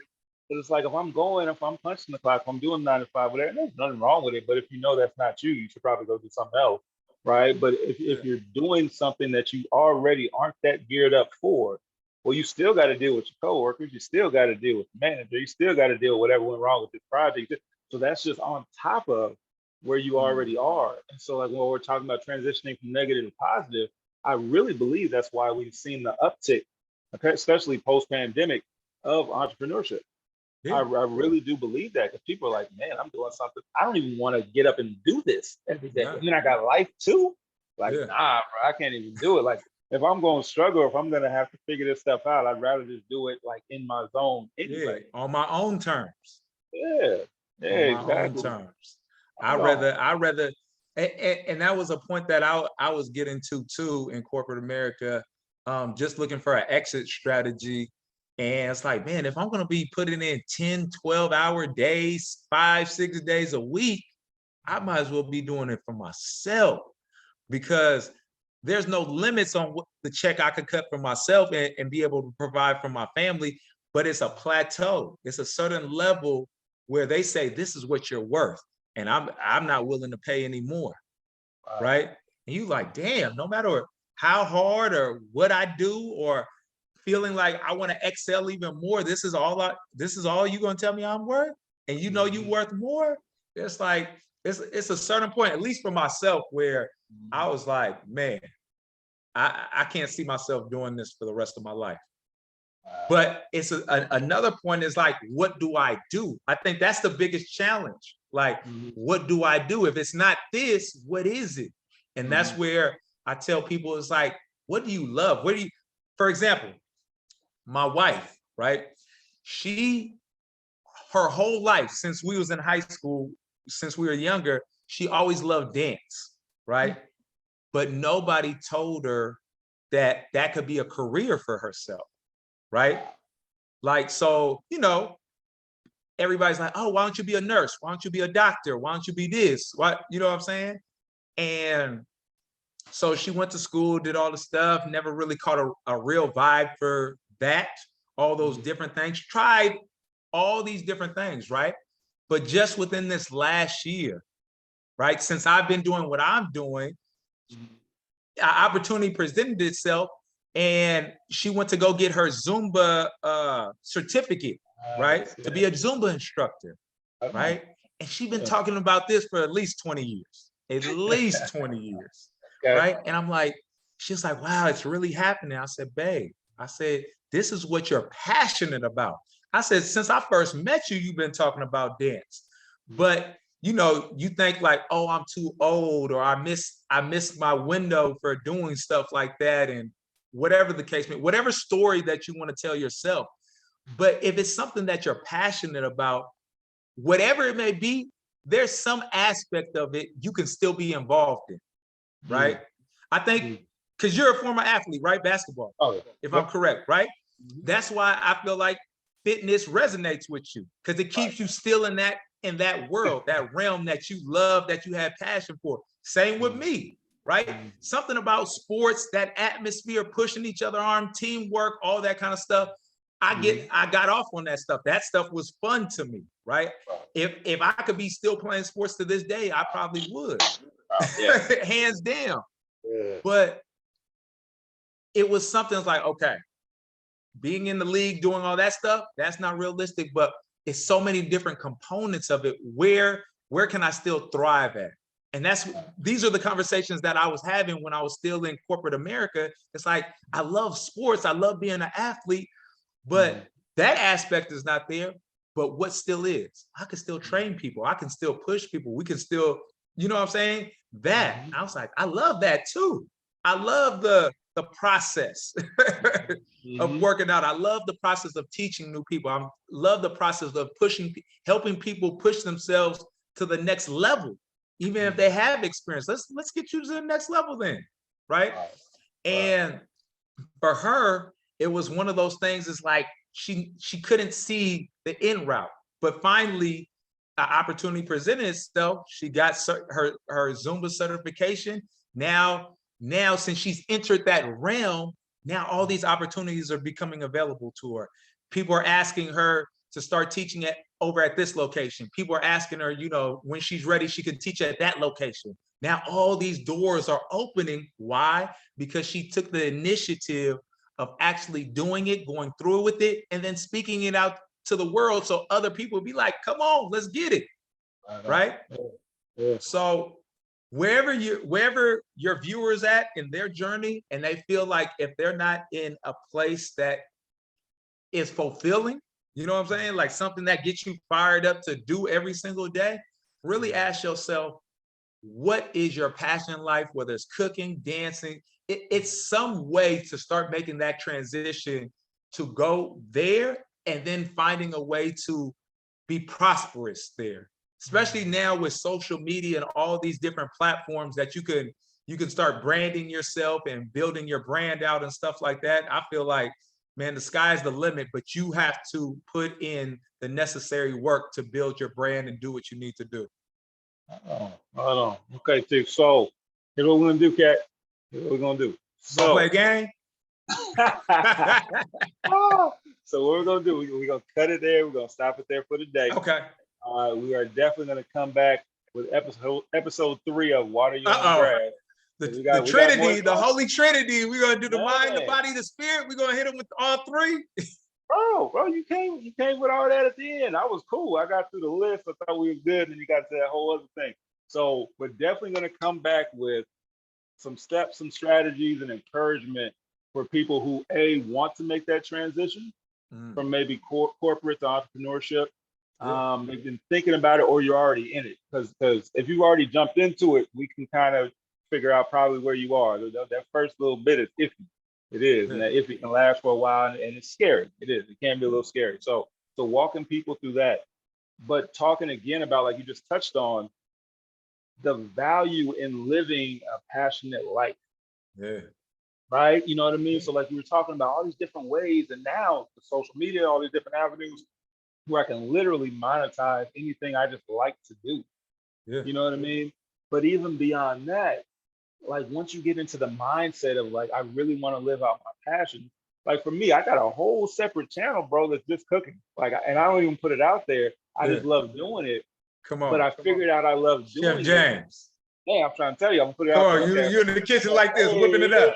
But it's like if I'm punching the clock, if I'm doing 9 to 5, whatever, there's nothing wrong with it. But if you know that's not you, you should probably go do something else, right? But Yeah. if you're doing something that you already aren't that geared up for, well, you still got to deal with your coworkers. You still got to deal with the manager. You still got to deal with whatever went wrong with this project. So that's just on top of where you already are. And so, like when we're talking about transitioning from negative to positive, I really believe that's why we've seen the uptick, okay, especially post-pandemic, of entrepreneurship. Yeah. I really do believe that because people are like, man, I'm doing something. I don't even want to get up and do this every day. Right. And then I got life too. Like, Yeah. nah, bro, I can't even do it. Like, if I'm going to struggle, if I'm going to have to figure this stuff out, I'd rather just do it like in my zone Yeah. anyway. On my own terms. Yeah, yeah, On my own exactly. terms. I know. And that was a point that I was getting to too in corporate America, just looking for an exit strategy. And it's like, man, if I'm going to be putting in 10, 12-hour days, 5, 6 days a week, I might as well be doing it for myself because there's no limits on what the check I could cut for myself and be able to provide for my family. But it's a plateau. It's a certain level where they say, this is what you're worth. And I'm not willing to pay any more. Right. And you like, damn, no matter how hard or what I do or feeling like I want to excel even more, this is all you're gonna tell me I'm worth, and you know you worth more. It's like it's a certain point, at least for myself, where I was like, man, I can't see myself doing this for the rest of my life. But it's another point is like, what do I do? I think that's the biggest challenge. Like, what do I do? If it's not this, what is it? And that's where I tell people, it's like, what do you love? For example, my wife, right? Her whole life, since we was in high school, since we were younger, she always loved dance, right? But nobody told her that that could be a career for herself, right? Like, so, everybody's like, oh, why don't you be a nurse? Why don't you be a doctor? Why don't you be this? What, you know what I'm saying? And so she went to school, did all the stuff, never really caught a real vibe for that, all those different things, tried all these different things, right? But just within this last year, right, since I've been doing what I'm doing, an opportunity presented itself and she went to go get her Zumba certificate, right, to be a Zumba instructor, right? And she's been talking about this for at least 20 years, right? And I'm like, she's like, wow, it's really happening. I said, babe, I said, this is what you're passionate about. I said, since I first met you, you've been talking about dance. But you think like, oh, I'm too old, or I missed my window for doing stuff like that, and whatever the case may be, whatever story that you want to tell yourself. But if it's something that you're passionate about, whatever it may be, there's some aspect of it you can still be involved in, right? I think because you're a former athlete, right? Basketball, if I'm correct, right? That's why I feel like fitness resonates with you, because it keeps you still in that world, that realm that you love, that you have passion for. Same with me, right? Something about sports, that atmosphere, pushing each other arm, teamwork, all that kind of stuff. I got off on that stuff. That stuff was fun to me, right? If I could be still playing sports to this day, I probably would. Hands down. But it was something like, okay, being in the league, doing all that stuff, that's not realistic, but it's so many different components of it. Where can I still thrive at? And these are the conversations that I was having when I was still in corporate America. It's like, I love sports. I love being an athlete, but that aspect is not there. But what still is? I can still train people. I can still push people. We can still, you know what I'm saying? That I was like, I love that too. I love the process of working out. I love the process of teaching new people. I love the process of helping people push themselves to the next level, even if they have experience. Let's get you to the next level then, right? And for her, it was one of those things. It's like she couldn't see the end route, but finally, an opportunity presented itself. She got her Zumba certification. Now, since she's entered that realm, now all these opportunities are becoming available to her. People are asking her to start teaching over at this location. People are asking her, when she's ready, she can teach at that location. Now all these doors are opening. Why? Because she took the initiative of actually doing it, going through with it, and then speaking it out to the world, so other people will be like, come on, let's get it. Right? Yeah. So wherever your viewers at in their journey, and they feel like if they're not in a place that is fulfilling, you know what I'm saying? Like something that gets you fired up to do every single day, really ask yourself, what is your passion in life? Whether it's cooking, dancing, it's some way to start making that transition to go there, and then finding a way to be prosperous there. Especially now with social media and all these different platforms that you can start branding yourself and building your brand out and stuff like that. I feel like, man, the sky's the limit, but you have to put in the necessary work to build your brand and do what you need to do. Hold on. Okay, Chief. So here's what we're gonna do, Cat. Here's what we're gonna do. So play a game. So what we're gonna do, we're gonna cut it there. We're gonna stop it there for today. Okay. We are definitely gonna come back with episode 3 of Water You on Grass. The Trinity, the Holy Trinity. We're gonna do the mind, the body, the spirit. We're gonna hit them with all 3. Bro, you came with all that at the end. I was cool. I got through the list. I thought we were good, and you got to that whole other thing. So we're definitely gonna come back with some steps, some strategies, and encouragement for people who want to make that transition from maybe corporate to entrepreneurship. They've been thinking about it, or you're already in it. Because if you've already jumped into it, we can kind of figure out probably where you are. That first little bit is iffy. It is, and that iffy can last for a while, and it's scary. It is. It can be a little scary. So walking people through that, but talking again about, like you just touched on, the value in living a passionate life. Yeah. Right? You know what I mean? So like we were talking about all these different ways, and now the social media, all these different avenues where I can literally monetize anything I just like to do. Yeah. You know what I mean? But even beyond that, like once you get into the mindset of like, I really want to live out my passion. Like for me, I got a whole separate channel, bro, that's just cooking. Like, and I don't even put it out there. I just love doing it. Come on. But I figured out I love doing Chef James. Yeah, I'm trying to tell you, I'm gonna put it out. Oh, you're in the kitchen like this, whipping it up.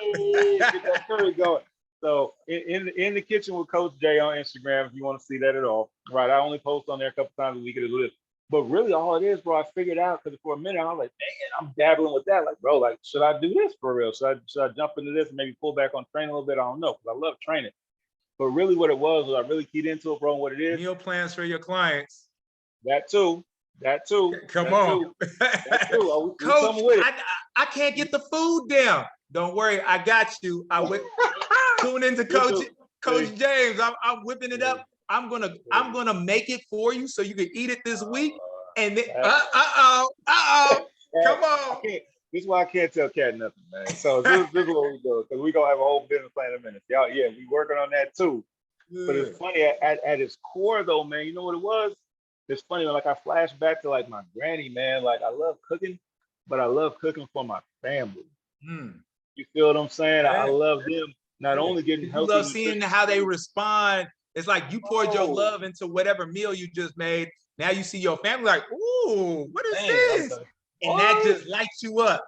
Get that curry going. So in the kitchen with Coach Jay on Instagram, if you want to see that at all. Right. I only post on there a couple times a week at a list. But really all it is, bro, I figured out, because for a minute I was like, man, I'm dabbling with that. Like, bro, like, should I do this for real? Should I jump into this and maybe pull back on training a little bit? I don't know, because I love training. But really what it was I really keyed into it, bro, and what it is. Meal plans for your clients. That too. Come on. That too. Coach, I can't get the food down. Don't worry, I got you. Tune into Coach James. I'm whipping it up. I'm gonna make it for you so you can eat it this week. And then come on. This is why I can't tell Cat nothing, man. So this is what we do, because we're gonna have a whole business plan in a minute. Y'all, yeah, we working on that too. Yeah. But it's funny at its core though, man. You know what it was? It's funny, like I flash back to like my granny, man. Like I love cooking, but I love cooking for my family. You feel what I'm saying? Yeah. I love them not only getting healthy. You love seeing how they respond. It's like you poured your love into whatever meal you just made. Now you see your family like, ooh, what is this? And that just lights you up.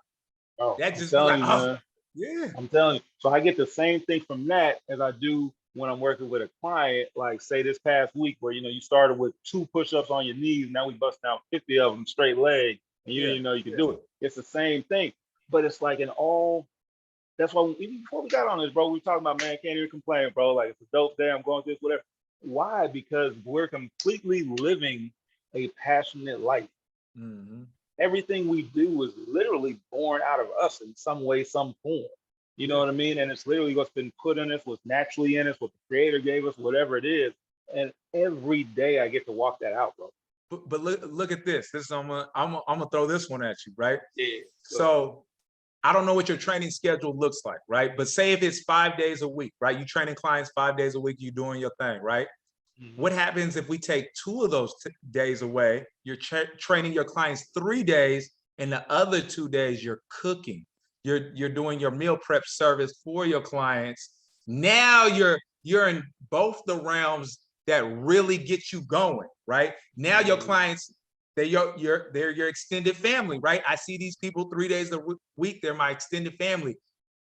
That just yeah. I'm telling you. So I get the same thing from that as I do when I'm working with a client. Like say this past week where, you started with 2 push-ups on your knees. Now we busting out 50 of them straight leg. and you didn't even know you could do it. It's the same thing, but it's like in all. That's why even before we got on this, bro, we were talking about, man, can't even complain, bro. Like it's a dope day. I'm going through this, whatever. Why? Because we're completely living a passionate life. Mm-hmm. Everything we do is literally born out of us in some way, some form. You know what I mean? And it's literally what's been put in us, what's naturally in us, what the creator gave us, whatever it is. And every day I get to walk that out, bro. But look at this. I'm gonna throw this one at you, right? Yeah. So I don't know what your training schedule looks like, right? But say if it's 5 days a week, right? You training clients 5 days a week, you doing your thing, right? Mm-hmm. What happens if we take 2 of those days away? You're training your clients 3 days, and the other 2 days you're cooking. You're doing your meal prep service for your clients. Now you're in both the realms that really get you going, right? Now your clients, they're your extended family, right? I see these people 3 days a week. They're my extended family.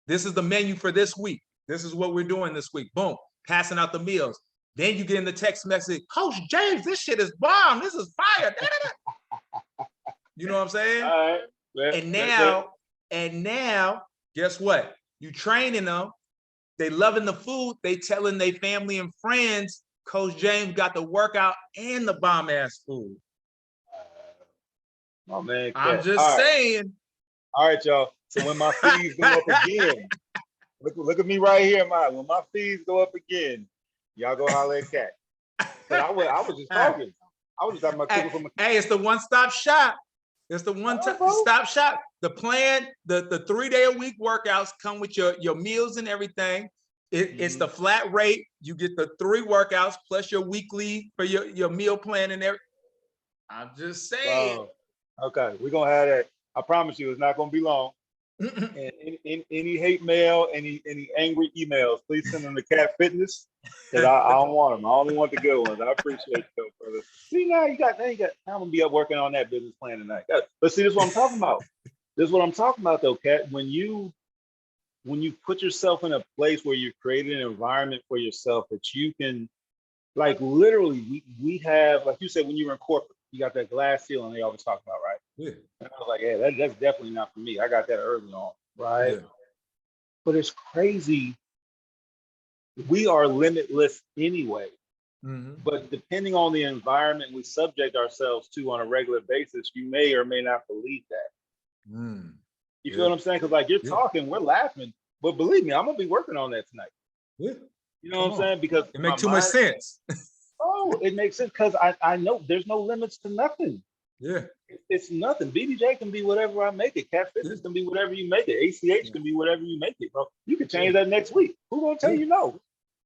This is the menu for this week. This is what we're doing this week. Boom, passing out the meals. Then you get in the text message, Coach James, this shit is bomb. This is fire. You know what I'm saying? All right. And now, guess what? You training them. They loving the food. They telling their family and friends, Coach James got the workout and the bomb ass food. Oh man, I'm just saying. All right, y'all. So when my fees go up again, look at me right here, man. When my fees go up again, y'all go holler at Cat. But I was just talking. I was just talking about cooking from a. Hey, it's the one-stop shop. It's the one-stop shop. The plan, the 3-day-a-week workouts come with your meals and everything. It's the flat rate. You get the 3 workouts plus your weekly for your meal plan and everything. I'm just saying. Okay, we're gonna have that. I promise you, it's not gonna be long. And any hate mail, any angry emails, please send them to Cat Fitness, because I don't want them. I only want the good ones. I appreciate you, brother. See, now you got. I'm gonna be up working on that business plan tonight. But see, this is what I'm talking about. This is what I'm talking about, though, Cat. When you put yourself in a place where you've created an environment for yourself that you can, like, literally, we have, like you said, when you were in corporate, you got that glass ceiling they always talk about, right? Yeah. And I was like, yeah, that's definitely not for me. I got that early on, right? Yeah. But it's crazy. We are limitless anyway. Mm-hmm. But depending on the environment we subject ourselves to on a regular basis, you may or may not believe that. Mm. You feel what I'm saying? Because like you're talking, we're laughing, but believe me, I'm gonna be working on that tonight. Yeah. You know what I'm saying? Because it makes too much sense. Oh, it makes sense because I know there's no limits to nothing. Yeah. It's nothing. BBJ can be whatever I make it. Cat Fitness can be whatever you make it. ACH can be whatever you make it, bro. You can change that next week. Who's gonna tell you no?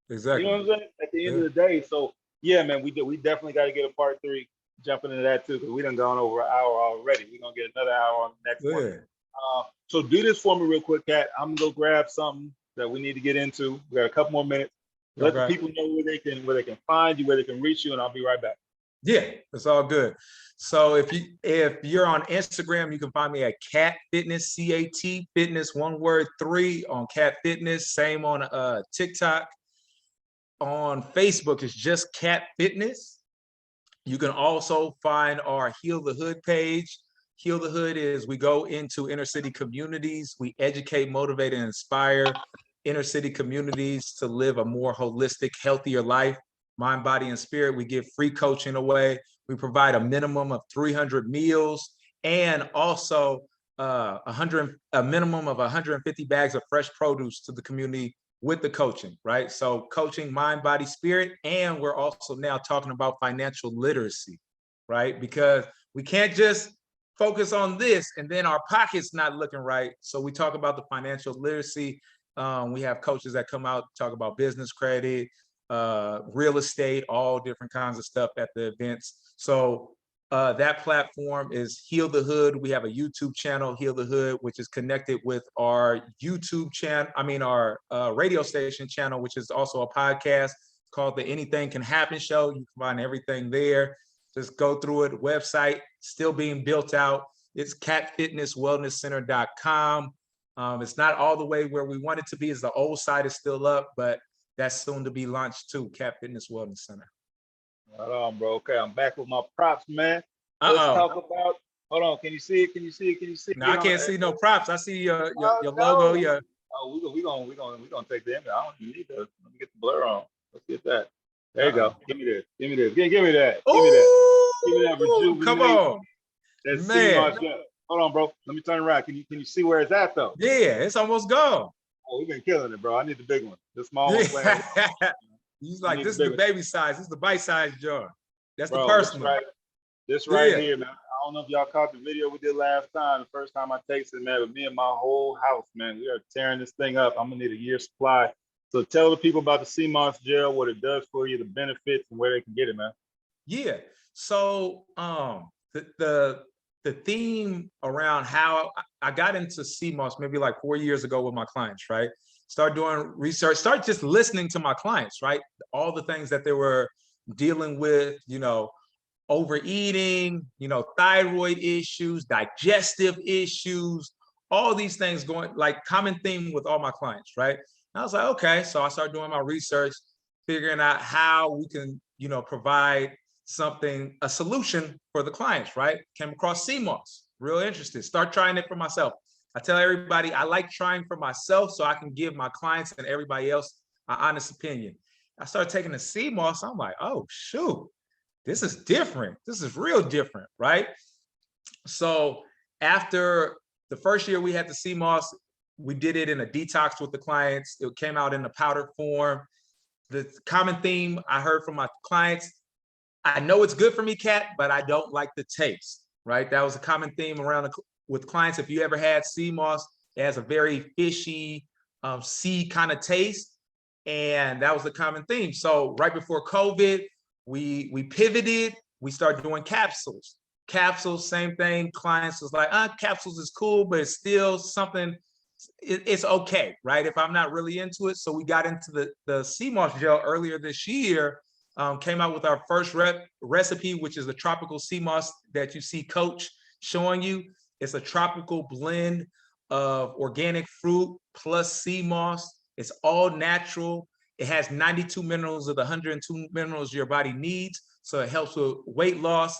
Exactly. You know what I'm saying? At the end of the day. So yeah, man, we definitely got to get a part 3 jumping into that too, because we done gone over an hour already. We're gonna get another hour on the next one. So do this for me real quick, Cat. I'm gonna go grab something that we need to get into. We got a couple more minutes. Let the people know where they can find you, where they can reach you, and I'll be right back. Yeah, it's all good. So if you're on Instagram, you can find me at Cat Fitness, CAT Fitness, one word 3 on Cat Fitness. Same on TikTok. On Facebook, it's just Cat Fitness. You can also find our Heal the Hood page. Heal the Hood is we go into inner city communities. We educate, motivate, and inspire inner city communities to live a more holistic, healthier life, mind, body, and spirit. We give free coaching away. We provide a minimum of 300 meals and also a minimum of 150 bags of fresh produce to the community with the coaching, right? So coaching, mind, body, spirit, and we're also now talking about financial literacy, right? Because we can't just focus on this and then our pocket's not looking right. So we talk about the financial literacy. We have coaches that come out, talk about business credit, real estate, all different kinds of stuff at the events. So that platform is Heal the Hood. We have a YouTube channel, Heal the Hood, which is connected with our YouTube channel. Our radio station channel, which is also a podcast called the Anything Can Happen Show. You can find everything there. Just go through it. Website still being built out. It's catfitnesswellnesscenter.com. It's not all the way where we want it to be, as the old site is still up, but that's soon to be launched too, Cat Fitness Wellness Center. Right on, bro. Okay, I'm back with my props, man. Let's talk about Hold on. Can you see it? Can you see it? Can you see No, I it? can't see no props. I see your logo. No. Your Oh, we gonna take the image. I don't need to. Let me get the blur on. Let's get that. There you uh-uh. go. Give me this. Give me this. Give me that. Give me that. Give me that Oh, come rejuvenate. on, That man. Cmos gel. Hold on, bro. Let me turn around. Can you see where it's at though? Yeah, it's almost gone. Oh, we've been killing it, bro. I need the big one. The small one playing. Yeah. He's I like, need the this is the big one, baby size. This is the bite size jar. That's the bro. This personal. right. This right Yeah. here, man. I don't know if y'all caught the video we did last time. The first time I tasted, man, with me and my whole house, man, we are tearing this thing up. I'm gonna need a year's supply. So tell the people about the Cmos gel, what it does for you, the benefits, and where they can get it, man. Yeah. So the theme around how I got into CMOS maybe like 4 years ago with my clients, right? Start doing research, start just listening to my clients, right? All the things that they were dealing with, overeating, thyroid issues, digestive issues, all these things going like common theme with all my clients, right? And I was like, okay. So I started doing my research, figuring out how we can, provide a solution for the clients, right? Came across CMOS, real interested, start trying it for myself. I tell everybody I like trying for myself so I can give my clients and everybody else an honest opinion. I started taking the CMOS. I'm like, oh, shoot, this is different. This is real different, right? So after the first year we had the CMOS, we did it in a detox with the clients. It came out in a powdered form. The common theme I heard from my clients, I know it's good for me, Kat, but I don't like the taste, right? That was a common theme with clients. If you ever had CMOS, it has a very fishy, sea kind of taste. And that was the common theme. So right before COVID, we pivoted. We started doing capsules. Capsules, same thing. Clients was like, capsules is cool, but it's still something, it's okay, right? If I'm not really into it. So we got into the CMOS gel earlier this year, came out with our first recipe, which is the tropical CMOS that you see Coach showing you. It's a tropical blend of organic fruit plus CMOS. It's all natural. It has 92 minerals of the 102 minerals your body needs. So it helps with weight loss.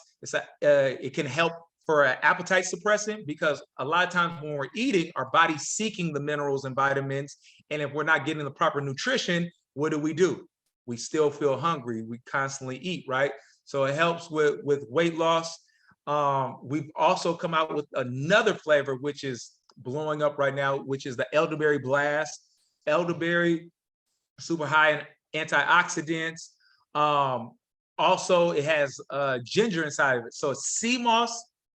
It can help for an appetite suppressant because a lot of times when we're eating, our body's seeking the minerals and vitamins. And if we're not getting the proper nutrition, what do? We still feel hungry. We constantly eat, right? So it helps with weight loss. We've also come out with another flavor, which is blowing up right now, which is the Elderberry Blast. Elderberry, super high in antioxidants. Also, it has ginger inside of it. So it's CMOS,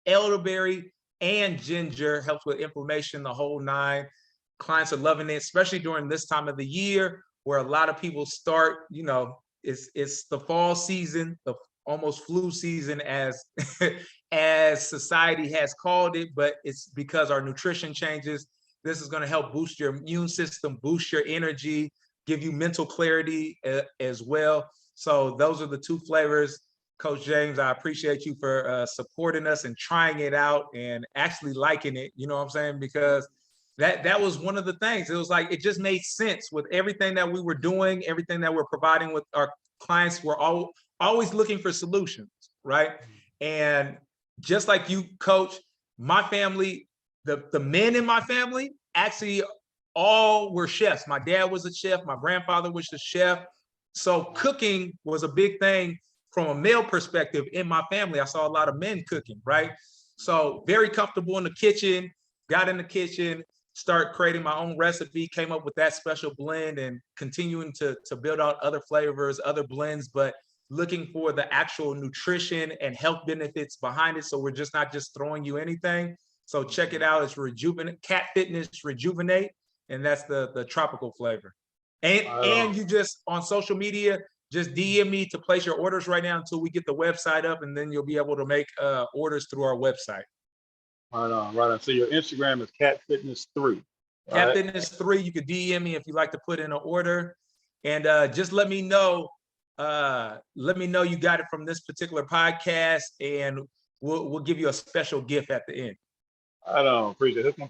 elderberry, and ginger, helps with inflammation, the whole nine. Clients are loving it, especially during this time of the year where a lot of people start, it's the fall season, the almost flu season as as society has called it, but it's because our nutrition changes. This is going to help boost your immune system, boost your energy, give you mental clarity as well. So those are the two flavors. Coach James, I appreciate you for supporting us and trying it out and actually liking it. You know what I'm saying? Because that was one of the things. It was like, it just made sense with everything that we were doing, everything that we're providing with our clients. We're always looking for solutions, right? And just like you, Coach, my family, the men in my family actually all were chefs. My dad was a chef. My grandfather was a chef. So cooking was a big thing from a male perspective in my family. I saw a lot of men cooking, right? So very comfortable in the kitchen, got in the kitchen, start creating my own recipe, came up with that special blend and continuing to build out other flavors, other blends, but looking for the actual nutrition and health benefits behind it. So we're just not just throwing you anything. So check it out. It's Rejuvenate, Cat Fitness Rejuvenate, and that's the tropical flavor. And you just on social media, just DM me to place your orders right now until we get the website up, and then you'll be able to make orders through our website. Right on. So your Instagram is Cat Fitness 3. Cat Fitness 3. You could DM me if you'd like to put in an order, and just let me know. Let me know you got it from this particular podcast, and we'll give you a special gift at the end. I don't appreciate it. It's my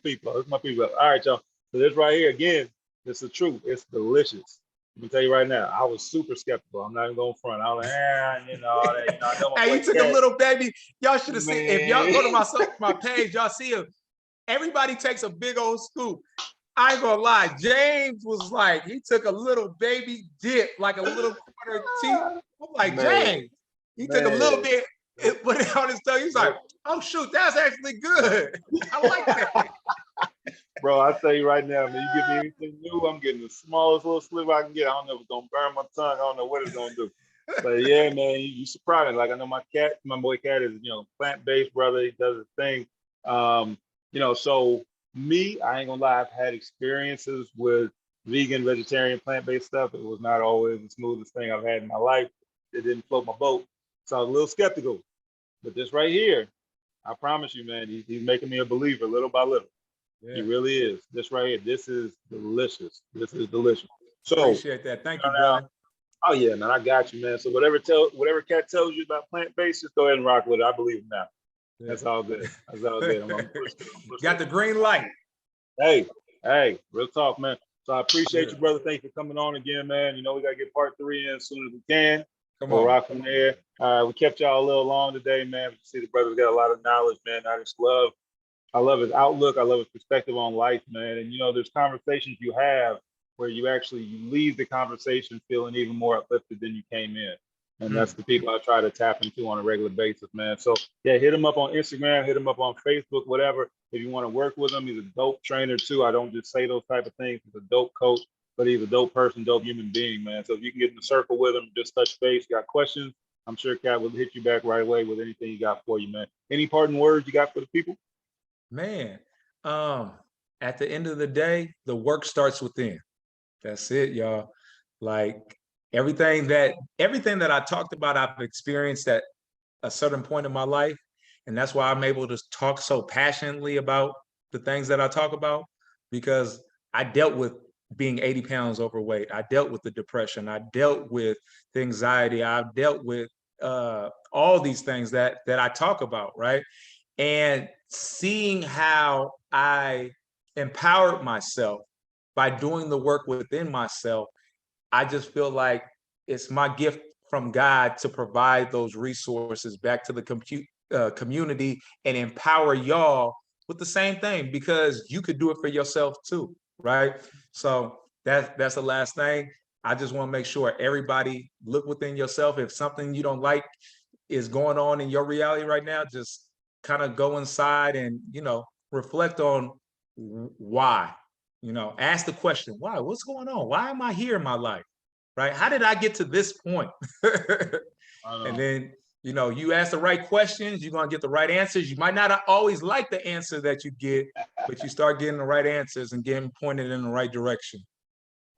people. All right, y'all. So this right here again, it's the truth. It's delicious. Let me tell you right now, I was super skeptical. I'm not even going front. I was like, all that. I know my Hey, boy you took a Cat, little baby. Y'all should have seen. If y'all go to man. my page, y'all see him. Everybody takes a big old scoop. I ain't gonna lie. James was like, he took a little baby dip, like a little quarter teeth. I'm like, Man, James, he took a little man. bit, put it on his tongue. He's like, oh shoot, that's actually good. I like that. Bro, I tell you right now, man, you give me anything new, I'm getting the smallest little sliver I can get. I don't know if it's gonna burn my tongue. I don't know what it's gonna do. But yeah, man, you surprising. Like I know my boy Cat is, plant-based brother. He does his thing. So me, I ain't gonna lie, I've had experiences with vegan, vegetarian, plant-based stuff. It was not always the smoothest thing I've had in my life. It didn't float my boat. So I was a little skeptical. But this right here, I promise you, man, he's making me a believer little by little. He Yeah, really is. This right here, this is delicious. This is delicious. So appreciate that. Thank you, now, brother. oh yeah, man, I got you, man. So whatever Cat tells you about plant-based, just go ahead and rock with it. I believe him now. Yeah. That's all good. That's all good. I'm push Got the green light. Hey, real talk, man. So I appreciate Yeah. you, brother. Thank you for coming on again, man. We gotta get part 3 in as soon as we can. Come We'll on. rock from there. We kept y'all a little long today, man. You see the brother's got a lot of knowledge, man. I love his outlook. I love his perspective on life, man. And there's conversations you have where you leave the conversation feeling even more uplifted than you came in. And that's the people I try to tap into on a regular basis, man. So yeah, hit him up on Instagram, hit him up on Facebook, whatever. If you want to work with him, he's a dope trainer too. I don't just say those type of things. He's a dope coach, but he's a dope person, dope human being, man. So if you can get in the circle with him, just touch base, got questions, I'm sure Cat will hit you back right away with anything you got for you, man. Any parting words you got for the people? Man, at the end of the day, the work starts within. That's it, y'all. Like everything that I talked about, I've experienced at a certain point in my life. And that's why I'm able to talk so passionately about the things that I talk about, because I dealt with being 80 pounds overweight. I dealt with the depression. I dealt with the anxiety. I dealt with all these things that I talk about, right? And seeing how I empowered myself by doing the work within myself, I just feel like it's my gift from God to provide those resources back to the community and empower y'all with the same thing, because you could do it for yourself too, right? So that's the last thing. I just want to make sure everybody look within yourself. If something you don't like is going on in your reality right now, just kind of go inside and reflect on why. Ask the question, why? What's going on? Why am I here in my life? Right? How did I get to this point? And then you ask the right questions, you're going to get the right answers. You might not always like the answer that you get, but you start getting the right answers and getting pointed in the right direction.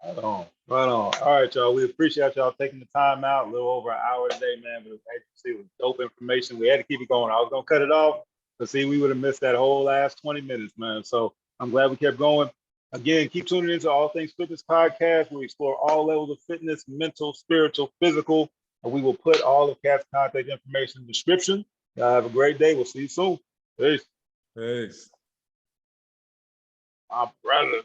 Right on. Right on. All right, y'all. We appreciate y'all taking the time out. A little over an hour today, man. But as you see, it was dope information. We had to keep it going. I was gonna cut it off, but see, we would have missed that whole last 20 minutes, man. So I'm glad we kept going. Again, keep tuning into All Things Fitness podcast, where we explore all levels of fitness, mental, spiritual, physical. And we will put all of Cat's contact information in the description. Y'all have a great day. We'll see you soon. Peace. Peace. My brother, man.